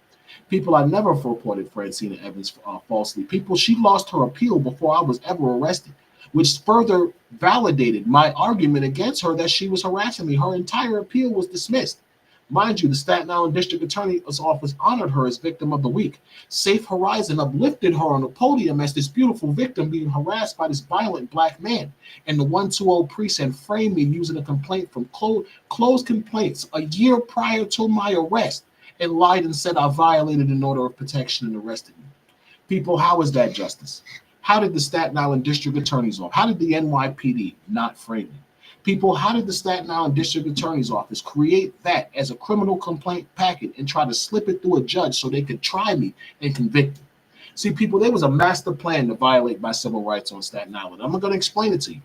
People, I never reported Francina Evans falsely. People, she lost her appeal before I was ever arrested, which further validated my argument against her that she was harassing me. Her entire appeal was dismissed. Mind you, the Staten Island District Attorney's Office honored her as Victim of the Week. Safe Horizon uplifted her on the podium as this beautiful victim being harassed by this violent black man. And the 120 precinct framed me using a complaint from closed complaints a year prior to my arrest and lied and said I violated an order of protection and arrested me. People, how is that justice? How did the Staten Island District Attorney's Office, how did the NYPD not frame me? People, how did the Staten Island District Attorney's Office create that as a criminal complaint packet and try to slip it through a judge so they could try me and convict me? See, people, there was a master plan to violate my civil rights on Staten Island. I'm going to explain it to you.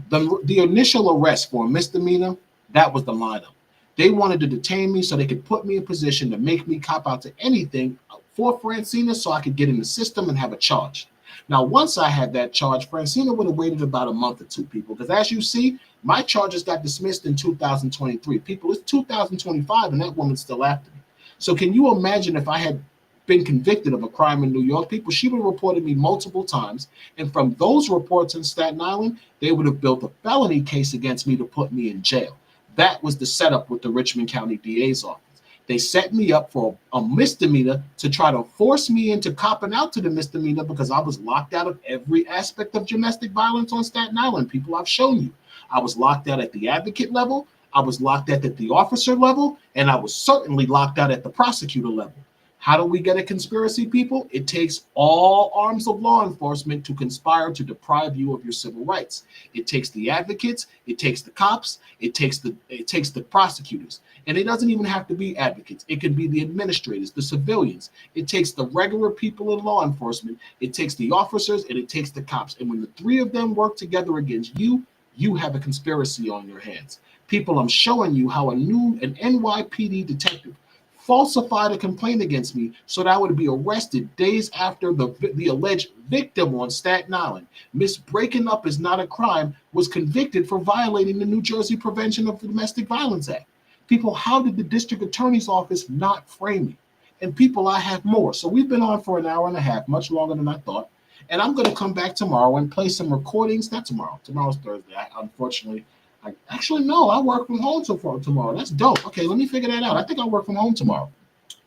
The initial arrest for a misdemeanor, that was the lineup. They wanted to detain me so they could put me in position to make me cop out to anything for Francina so I could get in the system and have a charge. Now, once I had that charge, Francina would have waited about a month or two, people, because as you see, my charges got dismissed in 2023. People, it's 2025, and that woman's still after me. So can you imagine if I had been convicted of a crime in New York? People, she would have reported me multiple times, and from those reports in Staten Island, they would have built a felony case against me to put me in jail. That was the setup with the Richmond County DA's office. They set me up for a misdemeanor to try to force me into copping out to the misdemeanor because I was locked out of every aspect of domestic violence on Staten Island. People, I've shown you. I was locked out at the advocate level, I was locked out at the officer level, and I was certainly locked out at the prosecutor level. How do we get a conspiracy, people? It takes all arms of law enforcement to conspire to deprive you of your civil rights. It takes the advocates, it takes the cops, it takes the prosecutors. And it doesn't even have to be advocates. It could be the administrators, the civilians. It takes the regular people in law enforcement. It takes the officers and it takes the cops. And when the three of them work together against you, you have a conspiracy on your hands. People, I'm showing you how an NYPD detective falsified a complaint against me so that I would be arrested days after the alleged victim on Staten Island, Miss Breaking Up Is Not a Crime, was convicted for violating the New Jersey Prevention of Domestic Violence Act. People, how did the district attorney's office not frame me? And people, I have more. So we've been on for an hour and a half, much longer than I thought. And I'm going to come back tomorrow and play some recordings. Not tomorrow. Tomorrow's Thursday. Unfortunately, I actually no. I work from home so far tomorrow. That's dope. Okay, let me figure that out. I think I'll work from home tomorrow.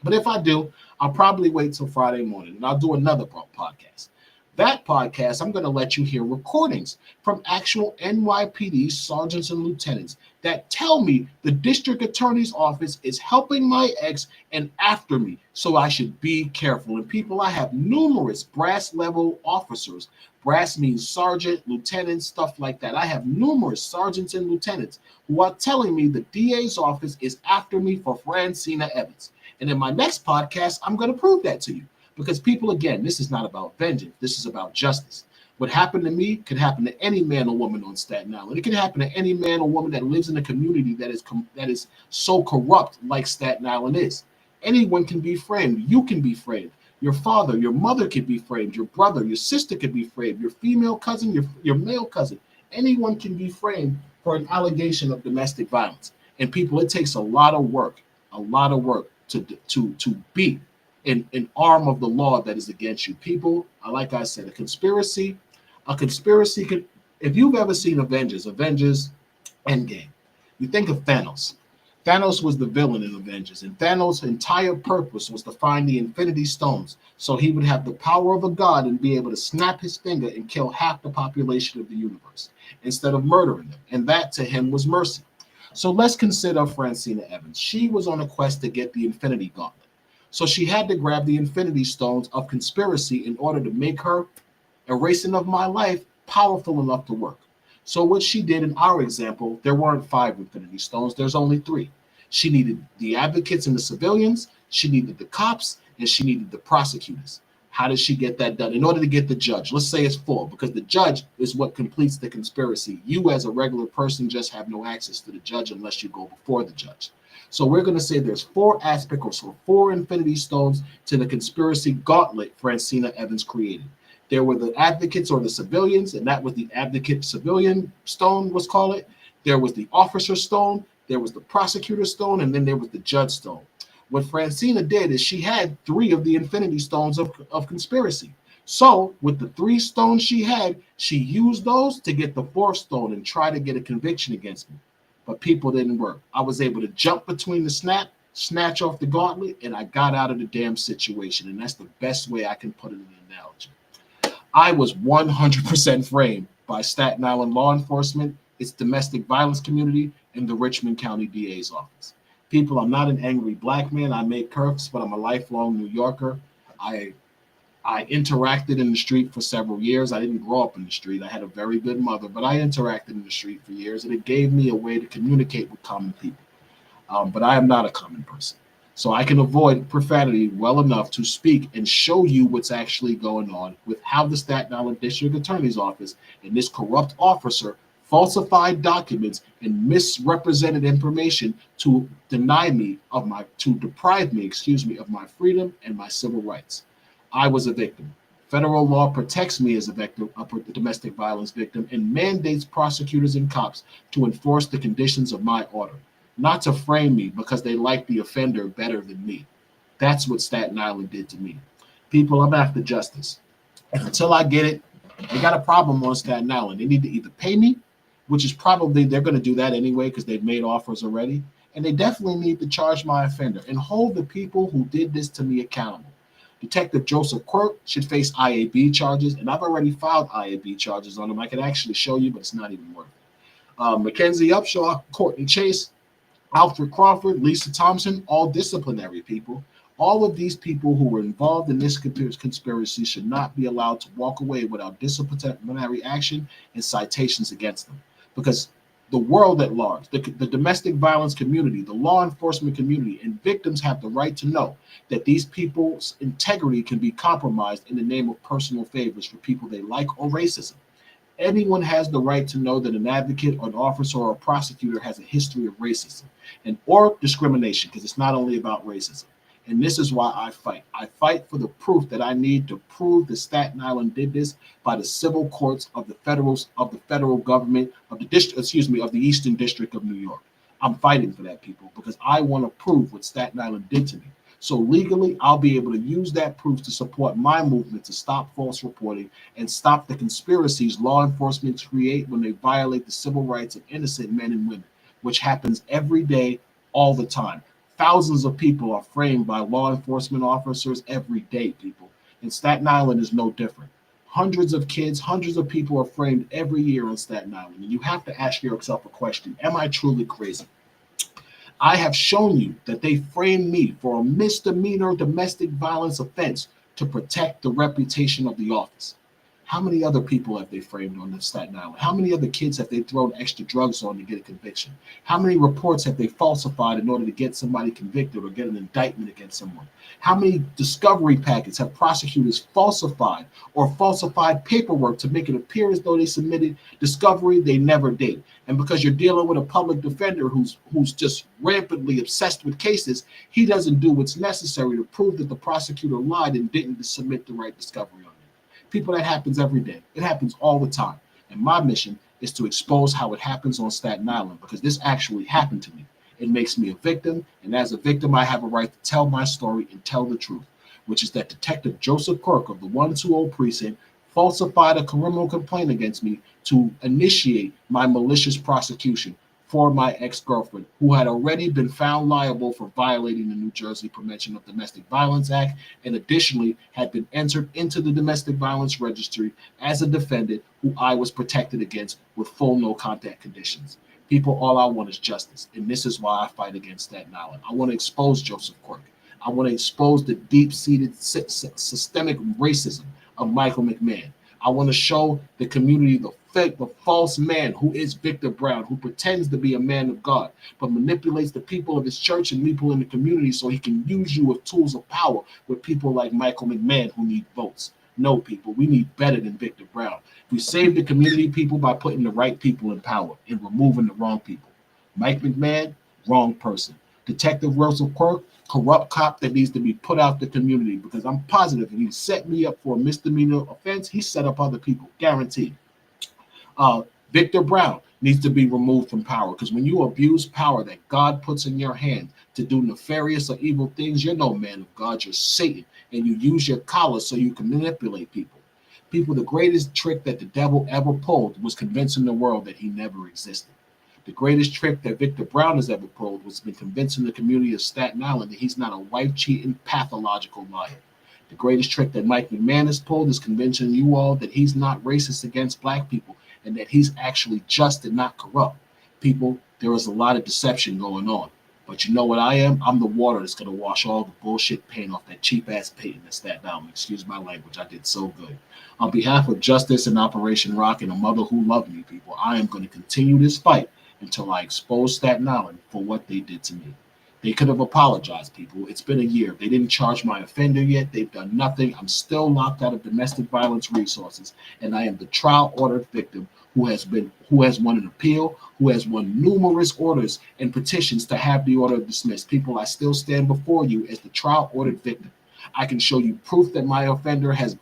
But if I do, I'll probably wait till Friday morning and I'll do another podcast. That podcast, I'm going to let you hear recordings from actual NYPD sergeants and lieutenants that tell me the district attorney's office is helping my ex and after me, so I should be careful. And people, I have numerous brass level officers. Brass means sergeant, lieutenant, stuff like that. I have numerous sergeants and lieutenants who are telling me the DA's office is after me for Francina Evans. And in my next podcast, I'm going to prove that to you. Because people, again, this is not about vengeance. This is about justice. What happened to me could happen to any man or woman on Staten Island. It could happen to any man or woman that lives in a community that is so corrupt like Staten Island is. Anyone can be framed. You can be framed. Your father, your mother could be framed. Your brother, your sister could be framed. Your female cousin, your male cousin. Anyone can be framed for an allegation of domestic violence. And people, it takes a lot of work to beat an arm of the law that is against you. People, like I said, a conspiracy could, if you've ever seen Avengers Endgame, you think of Thanos. Thanos was the villain in Avengers, and Thanos' entire purpose was to find the Infinity Stones so he would have the power of a god and be able to snap his finger and kill half the population of the universe instead of murdering them. And that to him was mercy. So let's consider Francina Evans. She was on a quest to get the Infinity Gauntlet. So she had to grab the Infinity Stones of conspiracy in order to make her erasing of my life powerful enough to work. So what she did in our example, there weren't 5 Infinity Stones, there's only 3. She needed the advocates and the civilians, she needed the cops, and she needed the prosecutors. How did she get that done? In order to get the judge, let's say it's 4, because the judge is what completes the conspiracy. You as a regular person just have no access to the judge unless you go before the judge. So we're going to say there's 4 aspects, or 4 Infinity Stones to the conspiracy gauntlet Francina Evans created. There were the advocates or the civilians, and that was the advocate civilian stone, let's call it. There was the officer stone, there was the prosecutor stone, and then there was the judge stone. What Francina did is she had 3 of the Infinity Stones of conspiracy. So with the 3 stones she had, she used those to get the 4th stone and try to get a conviction against me. But people didn't work. I was able to jump between the snatch off the gauntlet, and I got out of the damn situation. And that's the best way I can put it in an analogy. I was 100% framed by Staten Island law enforcement, its domestic violence community, and the Richmond County DA's office. People, I'm not an angry black man. I make curves, but I'm a lifelong New Yorker. I interacted in the street for several years. I didn't grow up in the street. I had a very good mother, but I interacted in the street for years, and it gave me a way to communicate with common people. But I am not a common person. So I can avoid profanity well enough to speak and show you what's actually going on with how the Staten Island District Attorney's Office and this corrupt officer falsified documents and misrepresented information to deprive me, of my freedom and my civil rights. I was a victim. Federal law protects me as a victim, a domestic violence victim, and mandates prosecutors and cops to enforce the conditions of my order, not to frame me because they like the offender better than me. That's what Staten Island did to me. People, I'm after justice. And until I get it, they got a problem on Staten Island. They need to either pay me, which is probably, they're going to do that anyway because they've made offers already, and they definitely need to charge my offender and hold the people who did this to me accountable. Detective Joseph Quirk should face IAB charges, and I've already filed IAB charges on him. I could actually show you, but it's not even worth it. Mackenzie Upshaw, Courtney Chase, Alfred Crawford, Lisa Thompson, all disciplinary people. All of these people who were involved in this conspiracy should not be allowed to walk away without disciplinary action and citations against them. Because the world at large, the domestic violence community, the law enforcement community, and victims have the right to know that these people's integrity can be compromised in the name of personal favors for people they like or racism. Anyone has the right to know that an advocate or an officer or a prosecutor has a history of racism and or discrimination, because it's not only about racism. And this is why I fight. I fight for the proof that I need to prove that Staten Island did this by the civil courts of the federal government of the Eastern District of New York. I'm fighting for that, people, because I want to prove what Staten Island did to me. So legally, I'll be able to use that proof to support my movement to stop false reporting and stop the conspiracies law enforcement create when they violate the civil rights of innocent men and women, which happens every day, all the time. Thousands of people are framed by law enforcement officers every day, people. And Staten Island is no different. Hundreds of kids, hundreds of people are framed every year on Staten Island. And you have to ask yourself a question: am I truly crazy? I have shown you that they framed me for a misdemeanor domestic violence offense to protect the reputation of the office. How many other people have they framed on the Staten Island? How many other kids have they thrown extra drugs on to get a conviction? How many reports have they falsified in order to get somebody convicted or get an indictment against someone? How many discovery packets have prosecutors falsified or falsified paperwork to make it appear as though they submitted discovery they never did? And because you're dealing with a public defender who's just rampantly obsessed with cases, he doesn't do what's necessary to prove that the prosecutor lied and didn't submit the right discovery on it. People, that happens every day. It happens all the time. And my mission is to expose how it happens on Staten Island, because this actually happened to me. It makes me a victim, and as a victim, I have a right to tell my story and tell the truth, which is that Detective Joseph Quirk of the 120 Precinct falsified a criminal complaint against me to initiate my malicious prosecution for my ex-girlfriend, who had already been found liable for violating the New Jersey Prevention of Domestic Violence Act, and additionally had been entered into the domestic violence registry as a defendant who I was protected against with full no contact conditions. People, all I want is justice, and this is why I fight against Staten Island. I want to expose Joseph Quirk. I want to expose the deep-seated systemic racism of Michael McMahon. I want to show the community the false man who is Victor Brown, who pretends to be a man of God, but manipulates the people of his church and people in the community so he can use you with tools of power with people like Michael McMahon who need votes. No, people, we need better than Victor Brown. We save the community, people, by putting the right people in power and removing the wrong people. Mike McMahon, wrong person. Detective Russell Quirk, corrupt cop that needs to be put out the community, because I'm positive if he set me up for a misdemeanor offense, he set up other people, guaranteed. Victor Brown needs to be removed from power, because when you abuse power that God puts in your hand to do nefarious or evil things, you're no man of God, you're Satan, and you use your collar so you can manipulate people. People, the greatest trick that the devil ever pulled was convincing the world that he never existed. The greatest trick that Victor Brown has ever pulled was been convincing the community of Staten Island that he's not a wife-cheating, pathological liar. The greatest trick that Mike McMahon has pulled is convincing you all that he's not racist against black people and that he's actually just and not corrupt. People, there is a lot of deception going on. But you know what I am? I'm the water that's going to wash all the bullshit paint off that cheap-ass paint in Staten Island. Excuse my language. I did so good. On behalf of Justice and Operation Rock and a mother who loved me, people, I am going to continue this fight until I expose Staten Island for what they did to me. They could have apologized, people. It's been a year. They didn't charge my offender yet. They've done nothing. I'm still locked out of domestic violence resources, and I am the trial-ordered victim who has won an appeal, who has won numerous orders and petitions to have the order dismissed. People, I still stand before you as the trial-ordered victim. I can show you proof that my offender has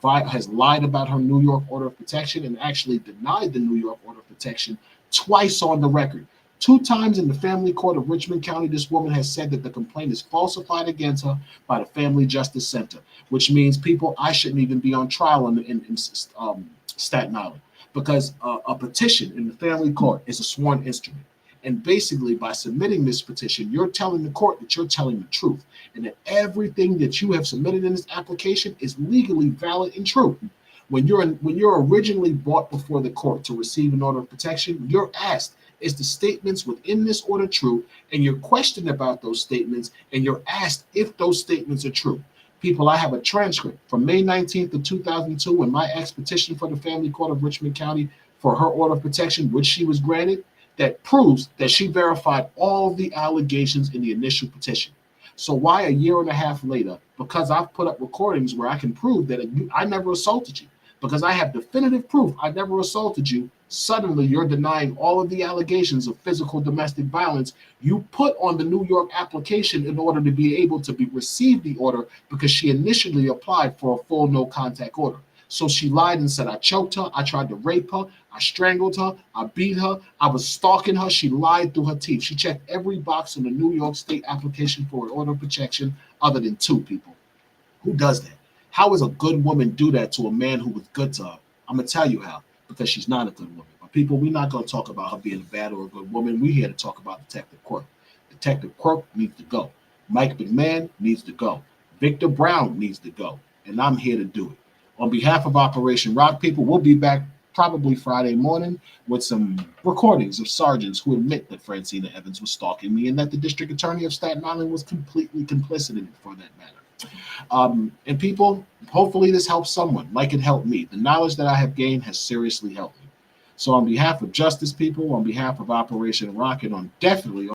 lied about her New York order of protection and actually denied the New York order of protection twice on the record. 2 times in the family court of Richmond County, this woman has said that the complaint is falsified against her by the Family Justice Center, which means, people, I shouldn't even be on trial in Staten Island, because a petition in the family court is a sworn instrument. And basically, by submitting this petition, you're telling the court that you're telling the truth and that everything that you have submitted in this application is legally valid and true. When you're originally brought before the court to receive an order of protection, you're asked, is the statements within this order true? And you're questioned about those statements, and you're asked if those statements are true. People, I have a transcript from May 19th of 2002 when my ex petitioned for the family court of Richmond County for her order of protection, which she was granted, that proves that she verified all the allegations in the initial petition. So why a year and a half later, because I've put up recordings where I can prove that I never assaulted you, because I have definitive proof I never assaulted you, suddenly you're denying all of the allegations of physical domestic violence you put on the New York application in order to be able to receive the order, because she initially applied for a full no contact order. So she lied and said I choked her, I tried to rape her, I strangled her, I beat her, I was stalking her. She lied through her teeth. She checked every box on the New York State application for an order of protection other than two people. Who does that? How does a good woman do that to a man who was good to her? I'm gonna tell you how. Because she's not a good woman. But people, we're not gonna talk about her being a bad or a good woman. We're here to talk about Detective Quirk. Detective Quirk needs to go. Mike McMahon needs to go. Victor Brown needs to go. And I'm here to do it. On behalf of Operation Rock, people, we'll be back probably Friday morning with some recordings of sergeants who admit that Francina Evans was stalking me and that the district attorney of Staten Island was completely complicit in it for that matter. And people, hopefully this helps someone like it helped me. The knowledge that I have gained has seriously helped me. So on behalf of Justice, people, on behalf of Operation Rock, and on definitely